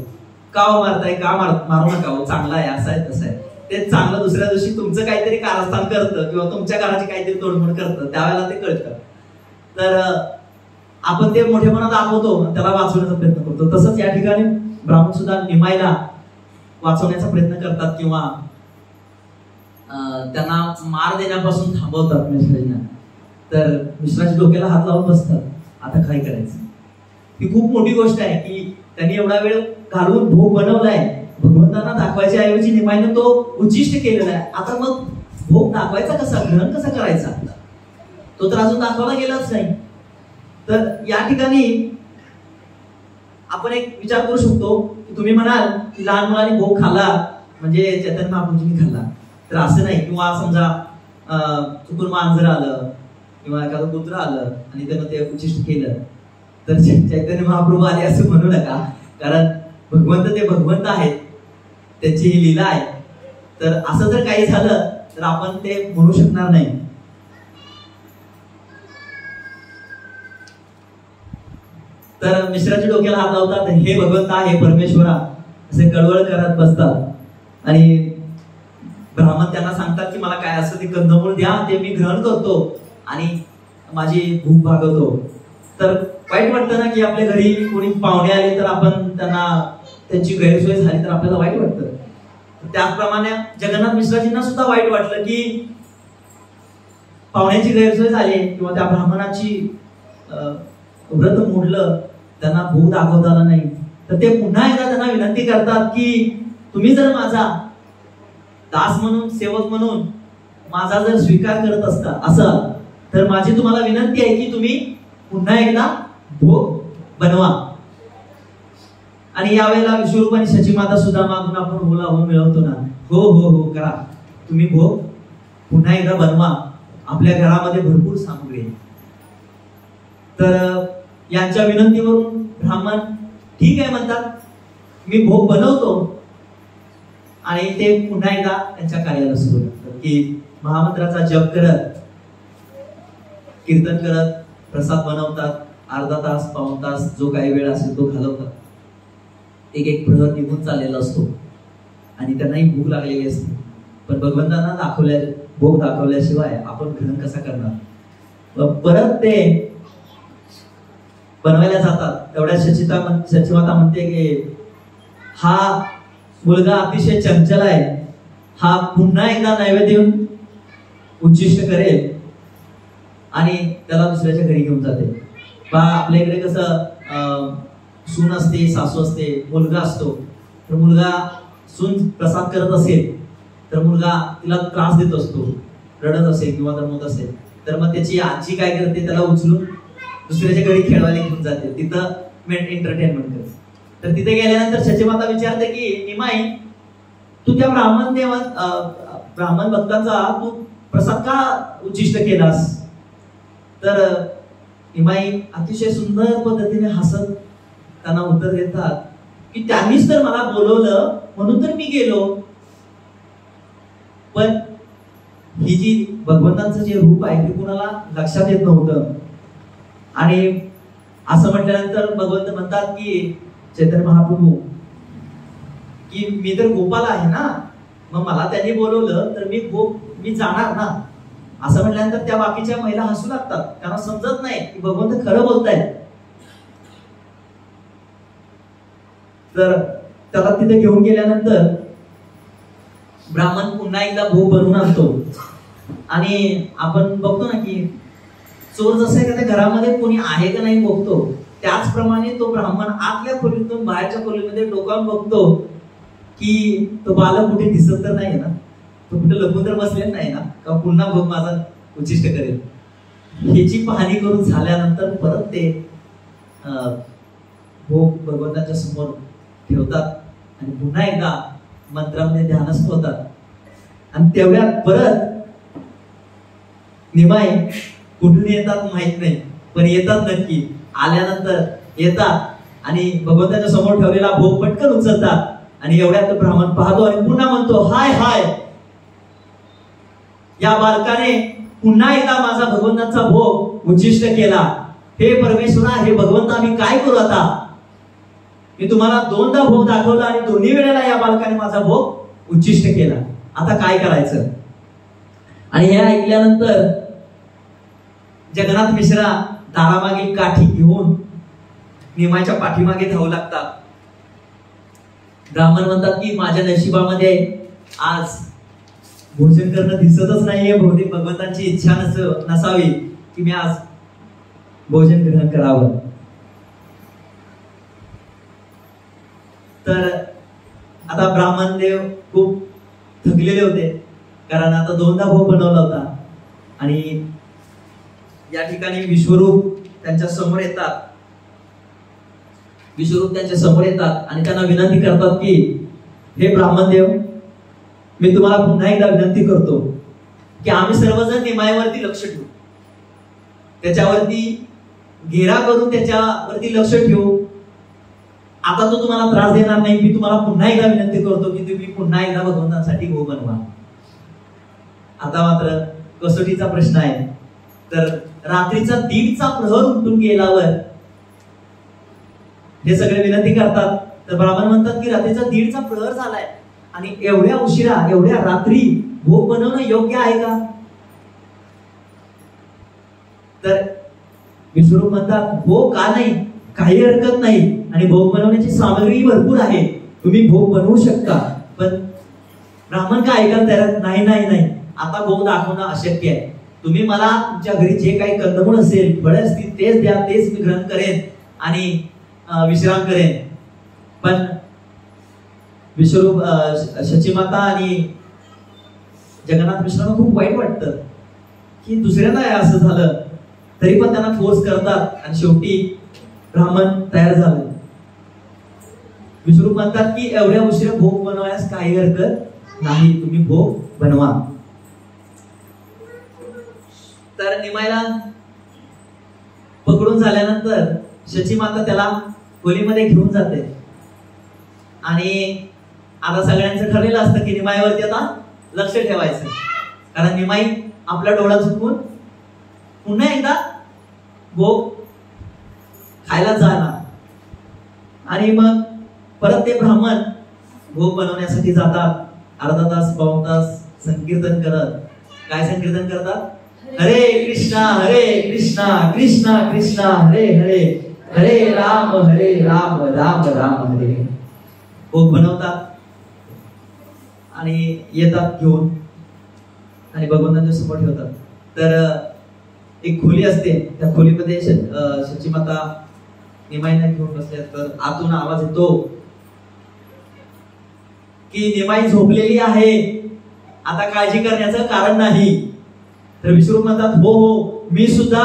का मारताय, का मारू नका, हो चांगला आहे, असं आहे तसं आहे. ते चांगलं दुसऱ्या दिवशी तुमचं काहीतरी कारस्थान करतं किंवा तुमच्या घराची काहीतरी तोडमोड करतं, त्यावेळेला ते कळतं. तर आपण ते मोठेपणा दाखवतो, त्याला वाचवण्याचा प्रयत्न करतो. तसंच या ठिकाणी ब्राह्मण सुद्धा निमाईला वाचवण्याचा प्रयत्न करतात किंवा त्यांना मार देण्यापासून थांबवतात मिश्राजींना. तर मिश्राजी डोक्याला हात लावून बसतात, आता काय करायचं. ही खूप मोठी गोष्ट आहे की त्यांनी एवढा वेळ घालवून भोग बनवलाय, भगवंतांना दाखवायच्या ऐवजी निमाईनं तो उच्चिष्ट केलेला आहे. आता मग भोग दाखवायचा कसा, ग्रहण कसा करायचा, तो तर अजून दाखवला गेलाच नाही. तर या ठिकाणी आपण एक विचार करू शकतो की तुम्ही म्हणाल की लहान मुलांनी भोग खाल्ला म्हणजे चैतन्य महाप्रभूंनी खाल्ला, तर असं नाही. किंवा समजा चुकून मांजर आलं किंवा एखादं कुत्र आलं आणि त्यानं ते उच्चिष्ट केलं तर चैतन्य महाप्रभू आले असं म्हणू नका, कारण भगवंत ते भगवंत आहेत, त्याची ही लीला आहे. तर असं जर काही झालं तर आपण ते म्हणू शकणार नाही. तर मिश्राच्या डोक्याला हात लावतात, हे भगवंता, हे परमेश्वरा असे कळवळ करत बसतात आणि ब्राह्मण त्यांना सांगतात की मला काय असं ते कंदमूळ द्या, ते मी ग्रहण करतो आणि माझी भूक भागवतो. तर वाईट वाटतं ना की आपल्या घरी कोणी पाहुणे आले तर आपण त्यांना त्यांची गैरसोय झाली तर आपल्याला वाईट वाटतं. त्याचप्रमाणे जगन्नाथ मिश्राजींना सुद्धा वाईट वाटलं की पाहुण्याची गैरसोय झाली किंवा त्या ब्राह्मणाची व्रत मोडलं, त्यांना भूक दाखवता आला नाही. तर ते पुन्हा एकदा त्यांना विनंती करतात की तुम्ही जर माझा दास म्हणून, सेवक म्हणून माझा जर स्वीकार करत असता असं, तर माझी तुम्हाला विनंती आहे की तुम्ही पुन्हा एकदा भोग बनवा. आणि यावेळेला विश्वरूप आणि शचीमाता सुद्धा मागून आपण होला हो मिळवतो ना, हो हो हो करा, तुम्ही भोग पुन्हा एकदा बनवा, आपल्या घरामध्ये भरपूर सामग्री. तर यांच्या विनंतीवरून ब्राह्मण ठीक आहे म्हणतात, मी भोग बनवतो. आणि ते पुन्हा एकदा त्यांच्या कार्याला सुरू करतात की महामंत्राचा जप करत, कीर्तन करत प्रसाद बनवतात. अर्धा तास, पाऊण तास जो काही वेळ असेल तो घालवतात. एक प्रहर निघून चाललेला असतो आणि त्यांनाही भूक लागलेली असते. पण भगवंतांना भोग दाखवल्याशिवाय आपण ग्रहण कसा करणार. परत ते बनवायला जातात. तेवढ्या शचीमाता म्हणते की हा मुलगा अतिशय चंचल आहे, हा पुन्हा एकदा नैवेद्य देऊन उच्चिष्ट करेल आणि त्याला दुसऱ्याच्या घरी घेऊन जाते. बा आपल्या इकडे कसं सून असते, सासू असते, मुलगा असतो. तर मुलगा सून प्रसाद करत असेल तर मुलगा तिला त्रास देत असतो, रडत असेल किंवा दमवत असेल, तर मग त्याची आजी काय करते, त्याला उचलून दुसऱ्याच्या घरी खेळवायला घेऊन जाते, तिथं एंटरटेनमेंट करते. तर तिथे गेल्यानंतर शचीमाता विचारते की निमाई, तू त्या ब्राह्मण भक्तांचा तू प्रसाद का उच्चिष्ट केलास. तर निमाई अतिशय सुंदर पद्धतीने हसत त्यांना उत्तर देतात की त्यांनीच तर मला बोलवलं म्हणून तर मी गेलो. पण ही जी भगवंतांचं जे रूप आहे ते कुणाला लक्षात येत नव्हतं. आणि असं म्हटल्यानंतर भगवंत म्हणतात की चैतन्य महाप्रभू की मी तर गोपाल आहे ना, मग मला त्यांनी बोलवलं तर मी जाणार ना. असं म्हटल्यानंतर त्या बाकीच्या महिला हसू लागतात, त्यांना समजत नाही की भगवंत खरं बोलतायत. तर त्याला तिथे घेऊन गेल्यानंतर ब्राह्मण पुन्हा एकदा भोग बनवून आणतो. आणि आपण बघतो ना की चोर जसं एखाद्या घरामध्ये कोणी आहे का नाही बघतो, त्याचप्रमाणे तो ब्राह्मण आतल्या खोलीतून बाहेरच्या खोलीमध्ये डोकावून बघतो की तो बालक कुठे दिसत तर नाही ना, तो कुठे लपून तर बसलेला नाही ना, का पुन्हा भोग माझा उच्चिष्ट करेल. ह्याची पाहणी करून झाल्यानंतर परत ते भोग भगवंताच्या समोर ठेवतात आणि पुन्हा एकदा मंत्रामध्ये ध्यानस्थ होतात. आणि तेवढ्यात परत निमाई कुठून येतात माहित नाही, पण येतात नक्की. आल्यानंतर येतात आणि भगवंताच्या समोर ठेवलेला भोग पटकन उचलतात. आणि एवढ्यात ब्राह्मण पाहतो आणि पुन्हा म्हणतो, हाय हाय, या बालकाने पुन्हा एकदा माझा भगवंताचा भोग उच्चिष्ट केला. हे परमेश्वरा, हे भगवंता, आम्ही काय करू आता? मी तुम्हाला दोनदा भोग दाखवला आणि दोन्ही वेळेला या बालकाने माझा भोग उच्चिष्ट केला. आता काय करायचं? आणि हे ऐकल्यानंतर जगन्नाथ मिश्रा दारामागील काठी घेऊन निमाईच्या पाठीमागे धावू लागतात. ब्राह्मण म्हणतात की माझ्या नशिबामध्ये आज भोजन करणं दिसतच नाहीये. बहुतेक भगवंतांची इच्छा नसावी की मी आज भोजन ग्रहण करावं. तर आता ब्राह्मण देव खूप थकलेले होते, कारण आता दोनदा भोग बनवला होता. आणि या ठिकाणी विश्वरूप त्यांच्या समोर येतात. विश्वरूप त्यांच्या समोर येतात आणि त्यांना विनंती करतात की हे ब्राह्मण देव, मी तुम्हाला पुन्हा एकदा विनंती करतो की आम्ही सर्वजण निमाईवरती लक्ष ठेवू, त्याच्यावरती घेरा करून त्याच्यावरती लक्ष ठेवू. आता तो तुम्हाला त्रास देणार नाही. मी तुम्हाला पुन्हा एकदा विनंती करतो की तुम्ही पुन्हा एकदा भगवंतांसाठी भोग बनवा. आता मात्र कसोटीचा प्रश्न आहे. तर रात्रीचा 1:30चा प्रहर उठून गेल्यावर हे सगळे विनंती करतात. तर ब्राह्मण म्हणतात की रात्रीचा 1:30चा प्रहर झालाय आणि एवढ्या उशिरा, एवढ्या रात्री भोग बनवणं योग्य आहे का? तर विश्वरूप म्हणतात, हो का नाही, काही हरकत नाही. आणि भोग बनवण्याची सामग्री भरपूर आहे, तुम्ही भोग बनवू शकता. पण ब्राह्मण का ऐकायला तयार नाही. नाही नाही, आता भोग दाखवणं अशक्य आहे. तुम्ही मला तुमच्या घरी जे काही कंदमूळ असेल, फळे असतील, तेच द्या, तेच मी ग्रहण करेन आणि विश्राम करेन. पण विश्वरूप शचीमाता आणि जगन्नाथ मिश्रांना खूप वाईट वाटतं की दुसऱ्यांदा असं झालं. तरी पण त्यांना फोर्स करतात आणि शेवटी ब्राह्मण तयार झाले. विश्वरूप म्हणतात की एवढ्या उशिरा भोग बनवायला काही हरकत नाही, तुम्ही भोग बनवा. तर निमाईला पकडून झाल्यानंतर शचीमाता त्याला खोलीमध्ये घेऊन जाते. आणि आता सगळ्यांचं ठरलेलं असतं की निमाईवरती आता लक्ष ठेवायचं, कारण निमाई आपला डोळा झुकवून पुन्हा एकदा भोग खायला जाणार. आणि मग परत ते ब्राह्मण भोग बनवण्यासाठी जातात. अर्धा तास, पाऊण तास संकीर्तन करत. काय संकीर्तन करतात? हरे कृष्णा कृष्णा कृष्णा हरे हरे, हरे राम राम राम हरे. भोग बनवतात आणि येतात घेऊन आणि भगवंतांच्या समोर ठेवतात. तर एक खोली असते, त्या खोलीमध्ये शचीमाता निमाईला घेऊन बसल्या. तर आतून आवाज येतो की निमाई झोपलेली आहे, आता काळजी करण्याचं कारण नाही. तर विश्वरूप म्हणतात, हो हो, मी सुद्धा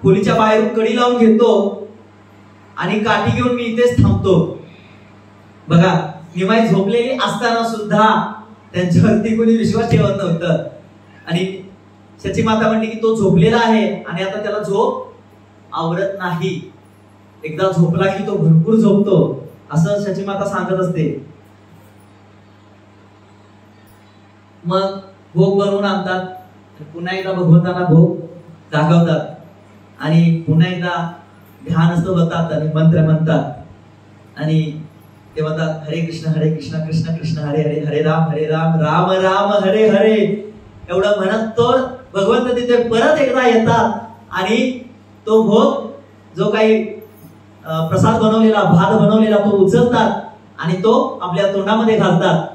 खोलीच्या बाहेरून कडी लावून घेतो आणि काठी घेऊन मी इथेच थांबतो. बघा, निमाई झोपलेली असताना सुद्धा त्यांच्यावरती कोणी विश्वास ठेवत नव्हतं. आणि शचीमाता म्हणली की तो झोपलेला आहे आणि आता त्याला झोप आवरत नाही, एकदा झोपला की तो भरपूर झोपतो, असं शचीमाता सांगत असते. मग भोग बनवून आणतात, पुन्हा एकदा भगवंतांना भोग दाखवतात आणि पुन्हा एकदा ध्यानस्थ होतात आणि मंत्र म्हणतात. आणि ते म्हणतात, हरे कृष्ण कृष्ण कृष्ण हरे हरे, हरे राम राम राम हरे हरे. एवढं म्हणत तो भगवंत तिथे परत एकदा येतात आणि तो भोग, जो काही प्रसाद बनवलेला, भात बनवलेला, तो उचलतात आणि तो आपल्या तोंडामध्ये घालतात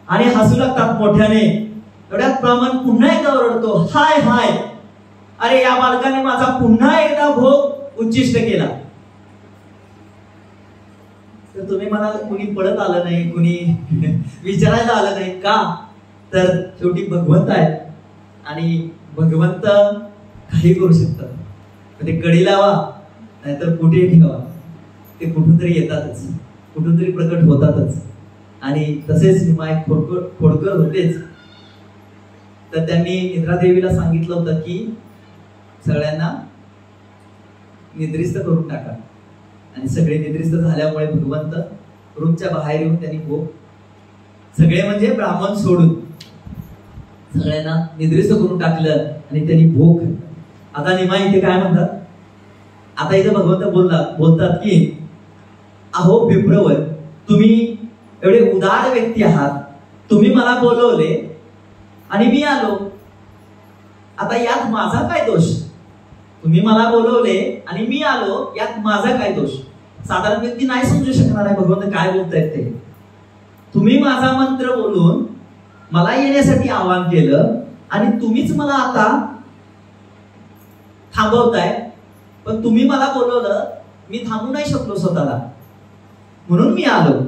आणि हसू लागतात मोठ्याने. एवढ्यात ब्राह्मण पुन्हा एकदा ओरडतो, हाय हाय, अरे या बालकाने माझा पुन्हा एकदा भोग उच्चिष्ट केला. तर तुम्ही मला कुणी पडत आलं नाही, कुणी विचारायला आलं नाही का? तर शेवटी भगवंत आहे आणि भगवंत काही करू शकतात. ते कडी लावा नाहीतर कुठे ठेवा, ते कुठून तरी येतातच, कुठून तरी प्रकट होतातच. आणि तसेच हिमायत खोडकर होतेच. तर त्यांनी निद्रादेवीला सांगितलं होतं की सगळ्यांना निद्रिस्त करून टाका. आणि सगळे निद्रिस्त झाल्यामुळे भगवंत रूमच्या बाहेर येऊन त्यांनी सगळे म्हणजे ब्राह्मण सोडून सगळ्यांना निद्रिस्त करून टाकलं आणि त्यांनी भोग. आता निमाई इथे काय म्हणतात? आता इथे भगवंत बोलतात की अहो विप्रवर, तुम्ही एवढे उदार व्यक्ती आहात, तुम्ही मला बोलवले आणि मी आलो, आता यात माझा काय दोष? तुम्ही मला बोलवले आणि मी आलो, यात माझा काय दोष? साधारण व्यक्ती नाही समजू शकणार आहे भगवंत काय बोलतायत ते. तुम्ही माझा मंत्र बोलून मला येण्यासाठी आवाहन केलं आणि तुम्हीच मला आता थांबवताय. पण तुम्ही मला बोलवलं, मी थांबू नाही शकलो स्वतःला, म्हणून मी आलो.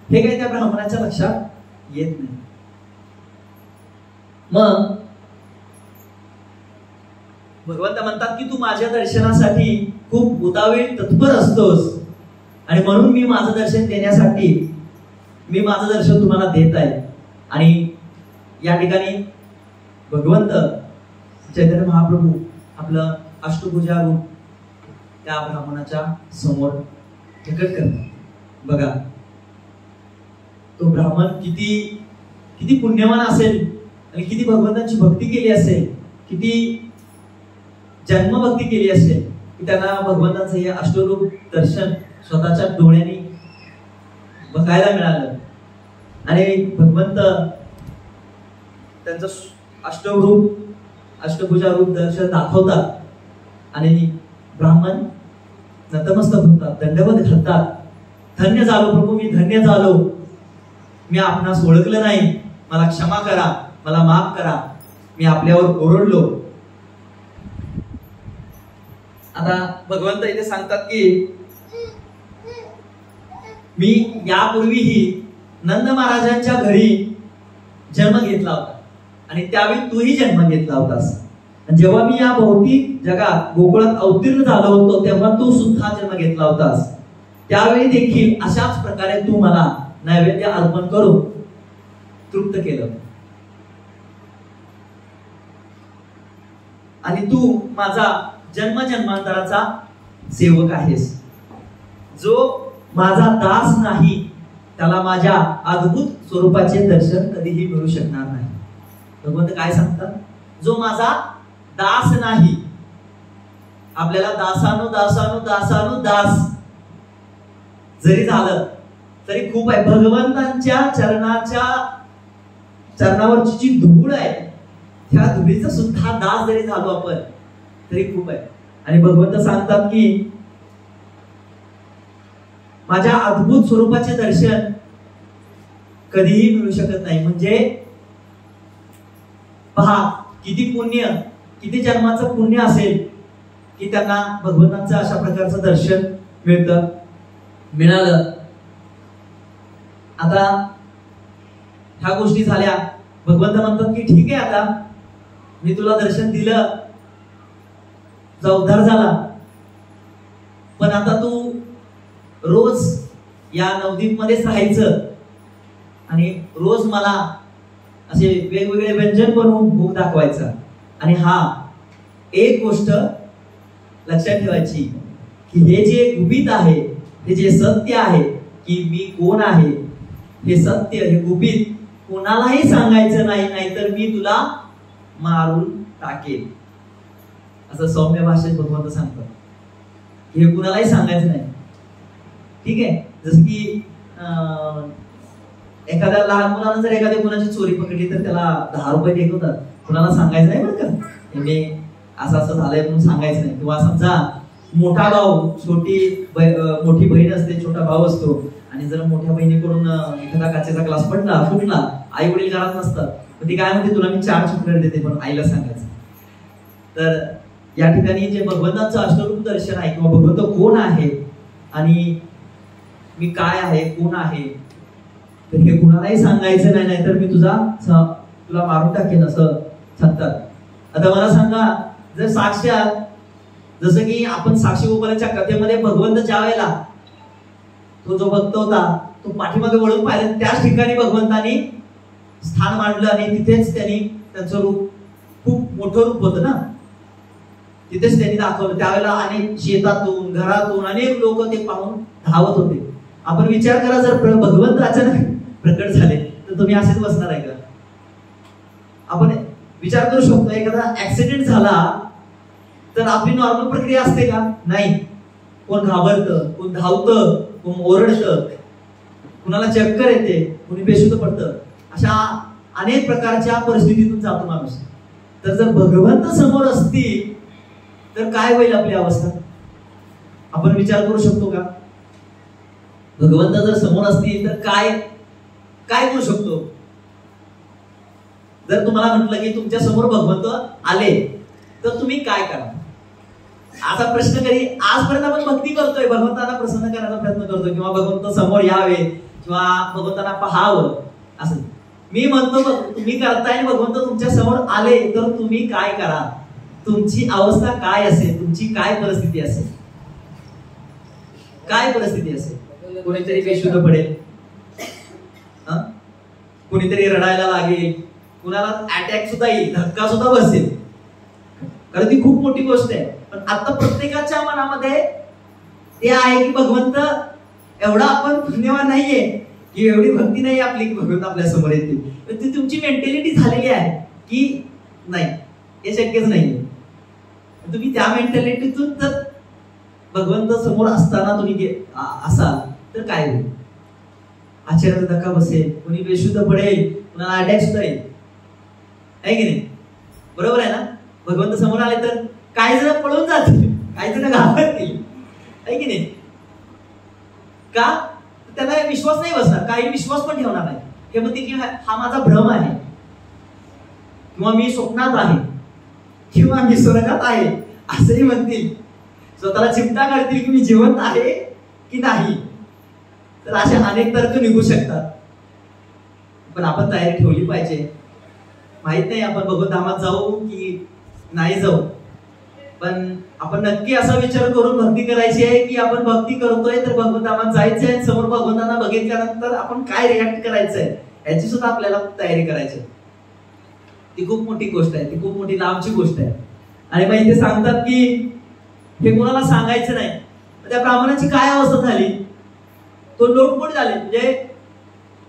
हे काही त्या ब्राह्मणाच्या लक्षात येत नाही. मग भगवंत म्हणतात की तू माझ्या दर्शनासाठी खूप उतावीळ तत्पर असतोस आणि म्हणून मी माझं दर्शन देण्यासाठी मी माझं दर्शन तुम्हाला देत आहे. आणि या ठिकाणी भगवंत चैतन्य महाप्रभू आपलं अष्टभुजा रूप त्या ब्राह्मणाच्या समोर प्रकट करतात. बघा तो ब्राह्मण किती किती पुण्यवान असेल आणि किती भगवंताची भक्ती केली असेल, किती जन्मभक्ती केली असेल की त्यांना भगवंताचं हे अष्टरूप दर्शन स्वतःच्या डोळ्यांनी बघायला मिळालं. आणि भगवंत त्यांचं अष्टभुजा रूप दर्शन दाखवतात आणि ब्राह्मण नतमस्तक होतात, दंडवत घालतात. धन्य झालो प्रभू, मी धन्य झालो, मी आपणास ओळखलं नाही, मला क्षमा करा, मला माफ करा, मी आपल्यावर ओरडलो. आता भगवंत इथे सांगतात की मी यापूर्वीही नंद महाराजांच्या घरी जन्म घेतला होता आणि त्यावेळी तूही जन्म घेतला होतास. जेव्हा मी या भौतिक जगात गोकुळात अवतीर्ण झालो होतो तेव्हा तू सुद्धा जन्म घेतला होतास. त्यावेळी देखील अशाच प्रकारे तू मला नैवेद्य अर्पण करून तृप्त केलं आणि तू माझा जन्म जन्मांतराचा सेवक आहेस. जो माझा दास नाही त्याला माझ्या अद्भुत स्वरूपाचे दर्शन कधीही मिळू शकणार नाही. भगवंत काय सांगतात? जो माझा दास नाही. आपल्याला दासानु दासानु दासानु दास जरी झालं तरी खूप आहे. भगवंतांच्या चरणावरची जी धूळ आहे त्या धुळीचा सुद्धा दास जरी झालो आपण तरी खूप आहे. आणि भगवंत सांगतात की माझ्या अद्भुत स्वरूपाचे दर्शन कधीही मिळू शकत नाही. म्हणजे पहा किती पुण्य, किती जन्माचं पुण्य असेल की त्यांना भगवंतांचं अशा प्रकारचं दर्शन मिळालं. आता ह्या गोष्टी झाल्या. भगवंत म्हणतात की ठीक आहे, आता मी तुला दर्शन दिलं, तुझा उद्धार झाला, पण आता तू रोज या नवदीप मध्येच राहायचं आणि रोज मला असे वेगवेगळे व्यंजन बनवून भूक दाखवायचा. आणि हा एक गोष्ट लक्षात ठेवायची की हे जे गुपित आहे, हे जे सत्य आहे की मी कोण आहे, हे सत्य, हे गुपित कोणालाही सांगायचं नाही, नाहीतर मी तुला मारून टाकेल. असं सौम्य भाषेत भगवंत सांगतात. हे कुणालाही सांगायचं नाही. ठीक आहे. जसं की एखाद्या लहान मुलानं जर एखाद्या कोणाची चोरी पकडली तर त्याला 10 रुपये देतात. कुणाला सांगायचं नाही बरं का, म्हणजे असं असं झालंय म्हणून सांगायचं नाही. किंवा समजा मोठा भाऊ मोठी बहीण असते, छोटा भाऊ असतो आणि जर मोठ्या बहिणीकडून एखादा काचेचा ग्लास पडला, फुटला, आई वडील घरात नसतात, तर ती काय म्हणते, तुला मी 4 चॉकलेट देते, पण आईला सांगायचं. तर या ठिकाणी जे भगवंतांचं अष्टरूप दर्शन आहे किंवा भगवंत कोण आहे आणि मी काय आहे, कोण आहे, तर हे कुणालाही सांगायचं नाही, नाहीतर मी तुला मारून टाकेन असं सांगतात. आता मला सांगा, जर साक्षात जसं की आपण साक्षी गोपालाच्या कथेमध्ये भगवंत ज्या वेळेला तो जो भक्त होता तो पाठीमागे वळून पाहिलं, त्याच ठिकाणी भगवंतानी स्थान मांडलं आणि तिथेच त्यांनी त्यांचं रूप, खूप मोठं रूप होतं ना, तिथेच त्यांनी दाखवलं. त्यावेळेला अनेक शेतातून घरातून अनेक लोक ते पाहून धावत होते. आपण विचार करा, जर भगवंत अचानक प्रकट झाले तर तुम्ही असेच बसणार आहे का? आपण विचार करू शकतो, एखादा ऍक्सिडेंट झाला तर आपली नॉर्मल प्रक्रिया असते का? नाही. कोण घाबरतं, कोण धावतं, कोण ओरडतं, कुणाला चक्कर येते, कोणी बेशुद्ध पडतं. अशा अनेक प्रकारच्या परिस्थितीतून जातो माणूस. तर जर भगवंत समोर असतील तर काय होईल आपली अवस्था? आपण विचार करू शकतो का? भगवंत जर समोर असतील तर काय काय करू शकतो? जर तुम्हाला म्हटलं की तुमच्या समोर भगवंत आले तर तुम्ही काय करा? असा प्रश्न कधी आजपर्यंत आपण भक्ती करतोय, भगवंतांना प्रसन्न करण्याचा प्रयत्न करतोय, किंवा भगवंत समोर यावे किंवा भगवंतांना पाहावं असं. मी म्हणतो तुम्ही करताय आणि भगवंत तुमच्या समोर आले तर तुम्ही काय करा? तुमची अवस्था काय असेल? तुमची काय परिस्थिती असेल? काय परिस्थिती असेल? कोणीतरी बेशुद्ध पडेल, कोणीतरी रडायला लागेल, कुणाला अटॅक सुद्धा येईल, धक्का सुद्धा बसेल, कारण ती खूप मोठी गोष्ट आहे. पण आता प्रत्येकाच्या मनामध्ये ते आहे की भगवंत एवढा आपण पुण्यवान नाहीये, की एवढी भक्ती नाही आपली की भगवंत आपल्या समोर येतील. ती तुमची मेंटॅलिटी झालेली आहे की नाही, हे शक्यच नाहीये. तुम्ही त्या मेंटॅलिटीतून जर भगवंत समोर असताना तुम्ही असाल तर काय होईल? आश्चर्याचा धक्का बसेल, कोणी बेशुद्ध पडेल, कुणाला अटॅक सुद्धा येईल, आहे की नाही? बरोबर आहे ना? भगवंत समोर आले तर काही जण पळून जातील, काही जण घाबरतील, आहे की नाही? का? त्यांना विश्वास नाही बसणार, काही विश्वास पण ठेवणार नाही. हे म्हणते की हा माझा भ्रम आहे, किंवा मी स्वप्नात आहे, किंवा मी स्वर्गात आहे असंही म्हणतील. स्वतःला चिंता करतील की मी जिवंत आहे की नाही. तर असे अनेक तर्क निघू शकतात. पण आपण तयारी ठेवली पाहिजे. माहित नाही आपण भगवंतधामात जाऊ की नाही जाऊ, पण आपण नक्की असा विचार करून भक्ती करायची आहे की आपण भक्ती करतोय तर भगवंतधामात जायचंय, समोर भगवंतांना बघितल्यानंतर आपण काय रिॲक्ट करायचंय याची सुद्धा आपल्याला तयारी करायची. ती खूप मोठी गोष्ट आहे, ती खूप मोठी लांबची गोष्ट आहे. आणि मग इथे सांगतात की हे कोणाला सांगायचं नाही. त्या ब्राह्मणाची काय अवस्था झाली? तो लोटपोट झाले, म्हणजे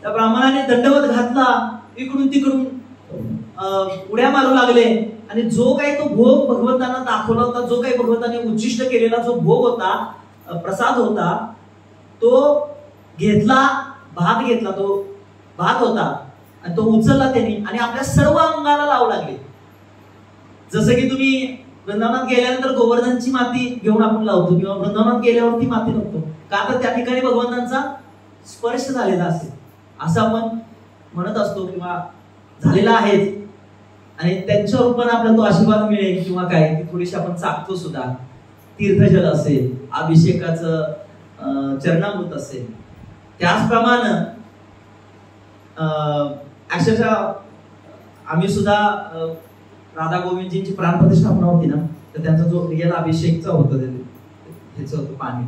त्या ब्राह्मणाने दंडवत घातला, इकडून तिकडून उड्या मारू लागले, आणि जो काही तो भोग भगवंतांना दाखवला होता, जो काही भगवंताने उच्चिष्ट केलेला जो भोग होता, प्रसाद होता, तो घेतला, भात घेतला, तो भात होता आणि तो उचलला त्यांनी आणि आपल्या सर्व अंगाला लावू लागले. जसं की तुम्ही वृंदावनात गेल्यानंतर गोवर्धनची माती घेऊन आपण लावतो, किंवा वृंदावनात गेल्यावरती माती लावतो, का तर त्या ठिकाणी भगवंतांचा स्पर्श झालेला असेल असं आपण म्हणत असतो, किंवा झालेला आहे. आणि त्यांच्या रूपाने आपल्याला तो आशीर्वाद मिळेल किंवा काय, थोडीशी आपण चाकतो सुद्धा. तीर्थजल असेल, अभिषेकाचं चरणामृत असेल, त्याचप्रमाणे अक्षरशः आम्ही सुद्धा राधा गोविंदजींची प्राणप्रतिष्ठापना होती ना, तर त्यांचा जो रिअल अभिषेकचा होतं त्याचं होतं पाणी,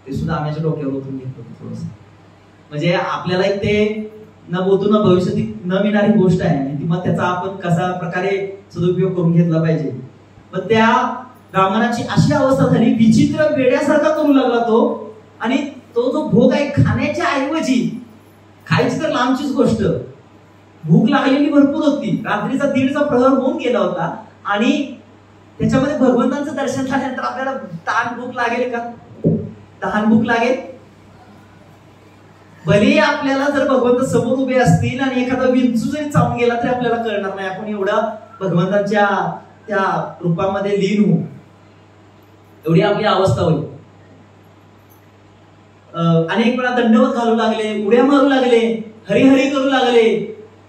ते सुद्धा आम्ही डोक्यावर ओतून घेत होतो थोडस. म्हणजे आपल्याला एक ते न बोतू न भविष्यात न मिळणारी गोष्ट आहे, आणि मग त्याचा आपण कसा प्रकारे सदुपयोग करून घेतला पाहिजे. मग त्या ब्राह्मणाची अशी अवस्था झाली, विचित्र वेड्यासारखा करू लागला तो, आणि तो जो भोग आहे खाण्याच्या ऐवजी, खायची तर लांबचीच गोष्ट, भूक लागलेली भरपूर होती, रात्रीचा 1:30चा प्रहर होऊन गेला होता, आणि त्याच्यामध्ये भगवंतांचं दर्शन झाल्यानंतर आपल्याला तहान भूक लागेल का? तहान भूक लागेल. भले आपल्याला जर भगवंत समोर उभे असतील आणि एखादा विंचू जरी चावून गेला तरी आपल्याला कळणार नाही, आपण एवढा भगवंतांच्या त्या रूपामध्ये लीन होऊ, एवढी आपली अवस्था होईल. अनेक वेळा दंडवत घालू लागले, उड्या मारू लागले, हरिहरी करू लागले,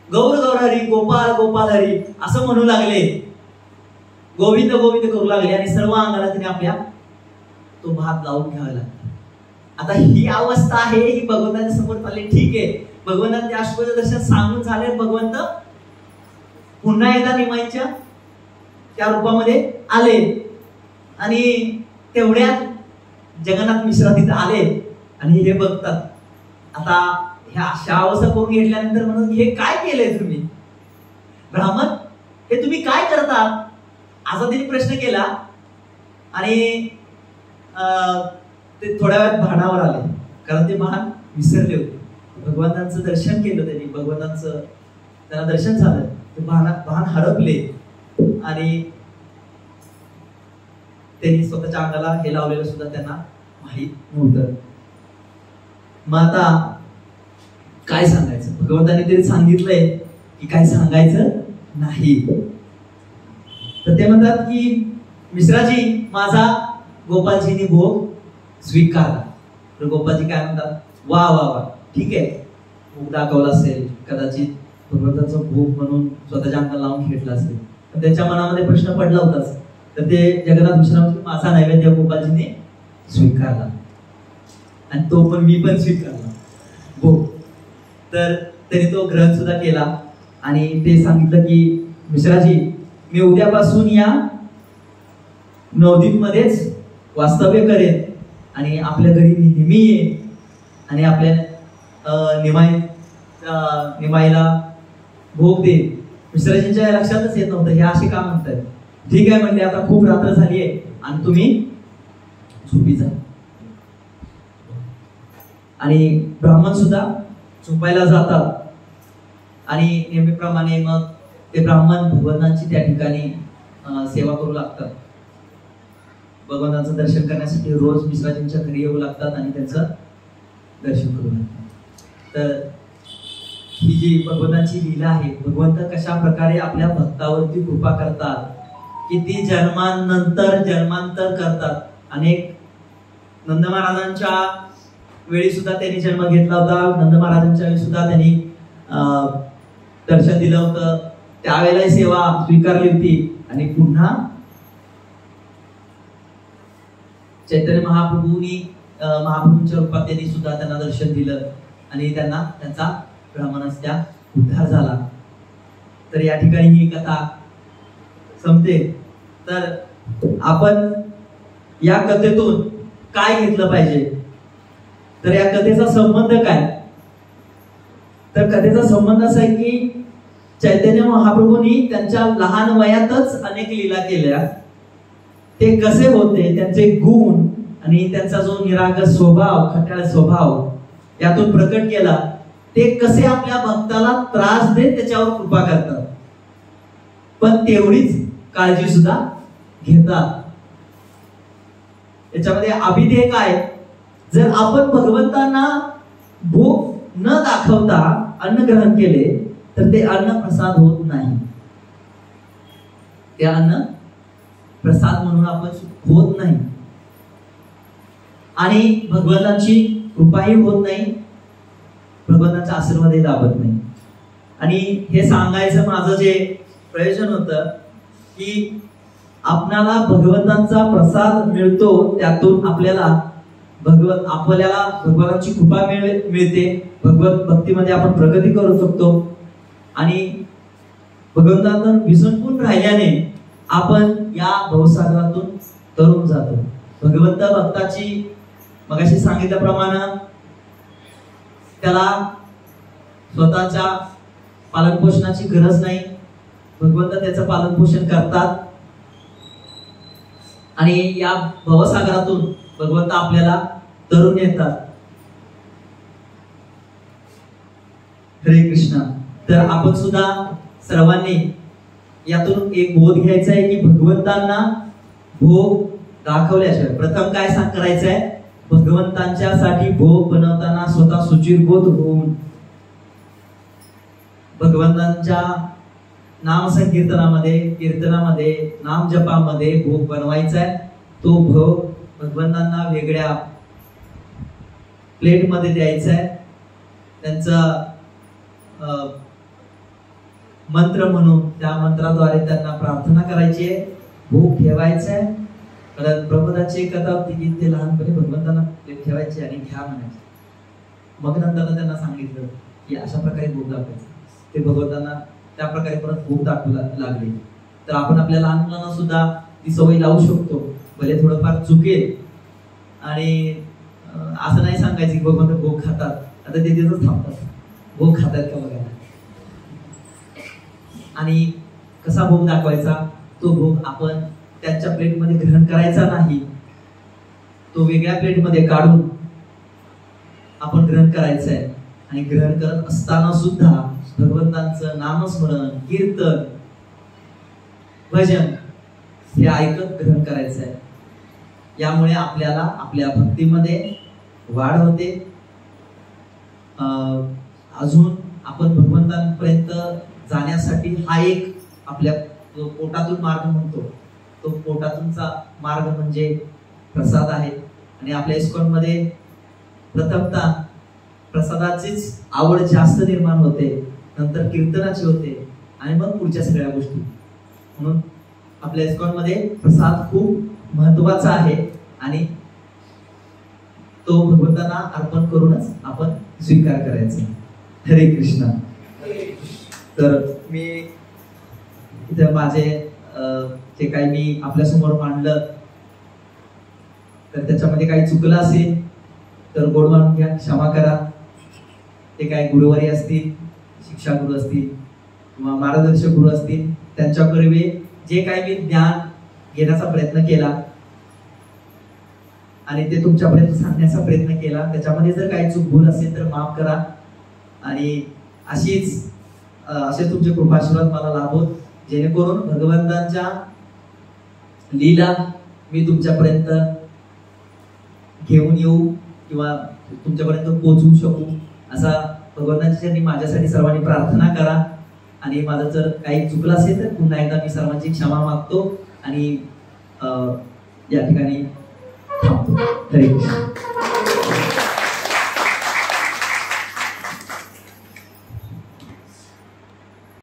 गौर गौर हरी, गोपाल गोपाल हरी असं म्हणू लागले, गोविंद गोविंद करू लागले, आणि सर्व अंगाला तिने आपल्या तो भात लावून घ्यावा लागला. आता ही अवस्था आहे, ही भगवंताच्या समोर चालली, ठीक आहे. भगवंतांचे अष्टभुज दर्शन सांगून झाले, भगवंत पुन्हा एकदा निमाईच्या त्या रूपामध्ये आले आणि तेवढ्यात जगन्नाथ मिश्रा तिथे आले आणि हे बघतात. आता ह्या अशा अवस्था करून घेतल्यानंतर म्हणून हे काय केलंय तुम्ही ब्राह्मण, हे तुम्ही काय करता, असा त्यांनी प्रश्न केला. आणि ते थोड्या वेळात भानावर आले, कारण ते भान विसरले होते. भगवंतांचं दर्शन केलं त्यांनी, भगवंतांचं त्यांना दर्शन झालं, ते भान हरपले आणि त्यांनी स्वतःच्या अंगाला हे लावलेलं सुद्धा त्यांना माहित नव्हतं. मग आता काय सांगायचं, भगवंतांनी तरी सांगितलंय की काय सांगायचं नाही. तर ते म्हणतात की मिश्राजी, माझा गोपालजींनी भोग स्वीकारला. तर गोपालजी काय म्हणतात, वा वा वा, ठीक आहे, भोग दाखवला असेल, कदाचित भगवंताचा भोग म्हणून स्वतःच्या अंगाला लावून घेतला असेल, पण त्याच्या मनामध्ये प्रश्न पडला होताच. तर ते जगन्नाथ मिश्रा माझा नैवेद्य गोपालजीने स्वीकारला आणि तो पण मी पण स्वीकारला भोग. तर त्यांनी तो ग्रहण सुद्धा केला आणि ते सांगितलं की मिश्राजी, मी उद्यापासून या नवदीप मध्येच वास्तव्य करेन आणि आपल्या घरी नेहमी येईन आणि आपल्या निमाईला भोग देईन. मिश्राजींच्या लक्षातच येत नव्हतं हे असे का म्हणतात. ठीक आहे म्हणले, आता खूप रात्र झाली आहे आणि तुम्ही झोपी जा. आणि ब्राह्मण सुद्धा झोपायला जातात आणि नेहमीप्रमाणे मग ते ब्राह्मण भगवंतांची त्या ठिकाणी सेवा करू लागतात. भगवंतांचं दर्शन करण्यासाठी रोज मिश्राजींच्या घरी येऊ लागतात आणि त्यांचं दर्शन करू लागतात. तर ही जी भगवंतांची लीला आहे, भगवंत कशा प्रकारे आपल्या भक्तावरती कृपा करतात, किती जन्मांतर करतात. अनेक नंद महाराजांच्या वेळी सुद्धा त्यांनी जन्म घेतला होता, नंद महाराजांच्या वेळी सुद्धा त्यांनी दर्शन दिलं होतं, त्यावेळेला सेवा स्वीकारली होती. आणि पुन्हा चैतन्य महाप्रभूंच्या रूपात त्यांनी सुद्धा त्यांना दर्शन दिलं आणि त्यांना त्यांचा ब्राह्मणाचा उद्धार झाला. तर या ठिकाणी ही कथा संपते. तर आपण या कथेतून काय घेतलं पाहिजे, तर या कथेचा संबंध काय, तर कथेचा संबंध असा आहे की चैतन्य महाप्रभूंनी त्यांच्या लहान वयातच अनेक लीला केल्या. ते कसे होते, त्यांचे गुण आणि त्यांचा जो निरागस स्वभाव, खट्याळ स्वभाव यातून प्रकट केला. ते कसे आपल्या भक्ताला त्रास देत त्याच्यावर कृपा करतात, पण तेवढीच काळजी सुद्धा घेतात. याच्यामध्ये अभिधेय काय, जर आपण भगवंतांना भूक न दाखवता अन्न ग्रहण केले तर ते अन्न प्रसाद होत नाही. ते अन्न प्रसाद म्हणून आपण होत नाही आणि भगवंतांची कृपाही होत नाही, भगवंतांचा आशीर्वादही लाभत नाही. आणि हे सांगायचं माझं जे प्रयोजन होतं की आपल्याला भगवंतांचा प्रसाद मिळतो, त्यातून आपल्याला भगवंतांची कृपा मिळते, भगवत भक्तीमध्ये आपण प्रगती करू शकतो आणि भगवंतांना विसंपून राहिल्याने आपण या भवसागरातून तरुण जातो. भगवंत भक्ताची मगाशी सांगितल्याप्रमाणे त्याला स्वतःच्या पालनपोषणाची गरज नाही, भगवंत त्याचं पालनपोषण करतात आणि या भवसागरातून भगवंत आपल्याला तरुण येतात. हरे कृष्ण. तर आपण सुद्धा सर्वांनी यातून एक बोध घ्यायचा आहे की भगवंतांना भोग दाखवल्याशिवाय प्रथम काय करायचं आहे, भगवंतांच्या साठी भोग बनवताना स्वतः शुचिर्भूत होऊन भगवंतांच्या नाम संकीर्तनामध्ये, कीर्तनामध्ये, नाम जपामध्ये भोग बनवायचा आहे. तो भोग भगवंतांना वेगळ्या प्लेट मध्ये द्यायचा आहे, त्यांचा मंत्र म्हणून त्या मंत्राद्वारे त्यांना प्रार्थना करायची आहे, भोग ठेवायचा आहे परत प्रभुदाची कथा होती की ते लहानपणी भगवंतांना प्लेट ठेवायचे आणि घ्या म्हणायचे. मग नंतर त्यांना सांगितलं की अशा प्रकारे भोग दाखवायचा. ते भगवंतांना त्या प्रकारे परत भोग दाखवू लागले. तर आपण आपल्या लहान मुलांना सुद्धा ती सवय लावू शकतो. भले थोडंफार चुकेल आणि असं नाही सांगायचं की भगवंत भोग खातात, आता ते तिथंच थांबतात, भोग खातात का बघायला. आणि कसा भोग दाखवायचा, तो भोग आपण त्यांच्या प्लेटमध्ये ग्रहण करायचा नाही, तो वेगळ्या प्लेटमध्ये काढून आपण ग्रहण करायचं आहे. आणि ग्रहण करत असताना सुद्धा भगवंतांचं नामस्मरण, कीर्तन, भजन हे ऐकत ग्रहण करायचं आहे. यामुळे आपल्याला आपल्या भक्तीमध्ये वाढ होते. अजून आपण भगवंतांपर्यंत जाण्यासाठी हा एक आपल्या पोटातून मार्ग म्हणतो, तो पोटातूनचा मार्ग म्हणजे प्रसाद आहे. आणि आपल्या इस्कॉन मध्ये प्रथमतः प्रसादाचीच आवड जास्त निर्माण होते, नंतर कीर्तनाची होते आणि मग पुढच्या सगळ्या गोष्टी. म्हणून आपल्या इस्कॉन मध्ये प्रसाद खूप महत्वाचा आहे आणि तो भगवंतांना अर्पण करूनच आपण स्वीकार करायचा. हरे कृष्णा. तर मी इथे माझे जे काही मी आपल्या समोर मांडलं तर त्याच्यामध्ये काही चुकलं असेल तर गोड मानून घ्या, क्षमा करा. ते काही गुरुवारी असतील, शिक्षा गुरु असतील किंवा मार्गदर्शक गुरु असतील, त्यांच्याकडे जे काही मी ज्ञान घेण्याचा प्रयत्न केला आणि ते तुमच्यापर्यंत सांगण्याचा प्रयत्न केला, त्याच्यामध्ये जर काही चूक भूल असेल तर माफ करा. आणि असे तुमचे कृपाशीर्वाद मला लाभोत, जेणेकरून भगवंतांच्या लीला मी तुमच्यापर्यंत घेऊन येऊ किंवा तुमच्यापर्यंत पोहोचवू शकू, असा भगवंतांच्या चरणी माझ्यासाठी सर्वांनी प्रार्थना करा. आणि माझं जर काही चुकलं असेल तर पुन्हा एकदा मी सर्वांची क्षमा मागतो आणि या ठिकाणी थांबतो. हरे कृष्ण.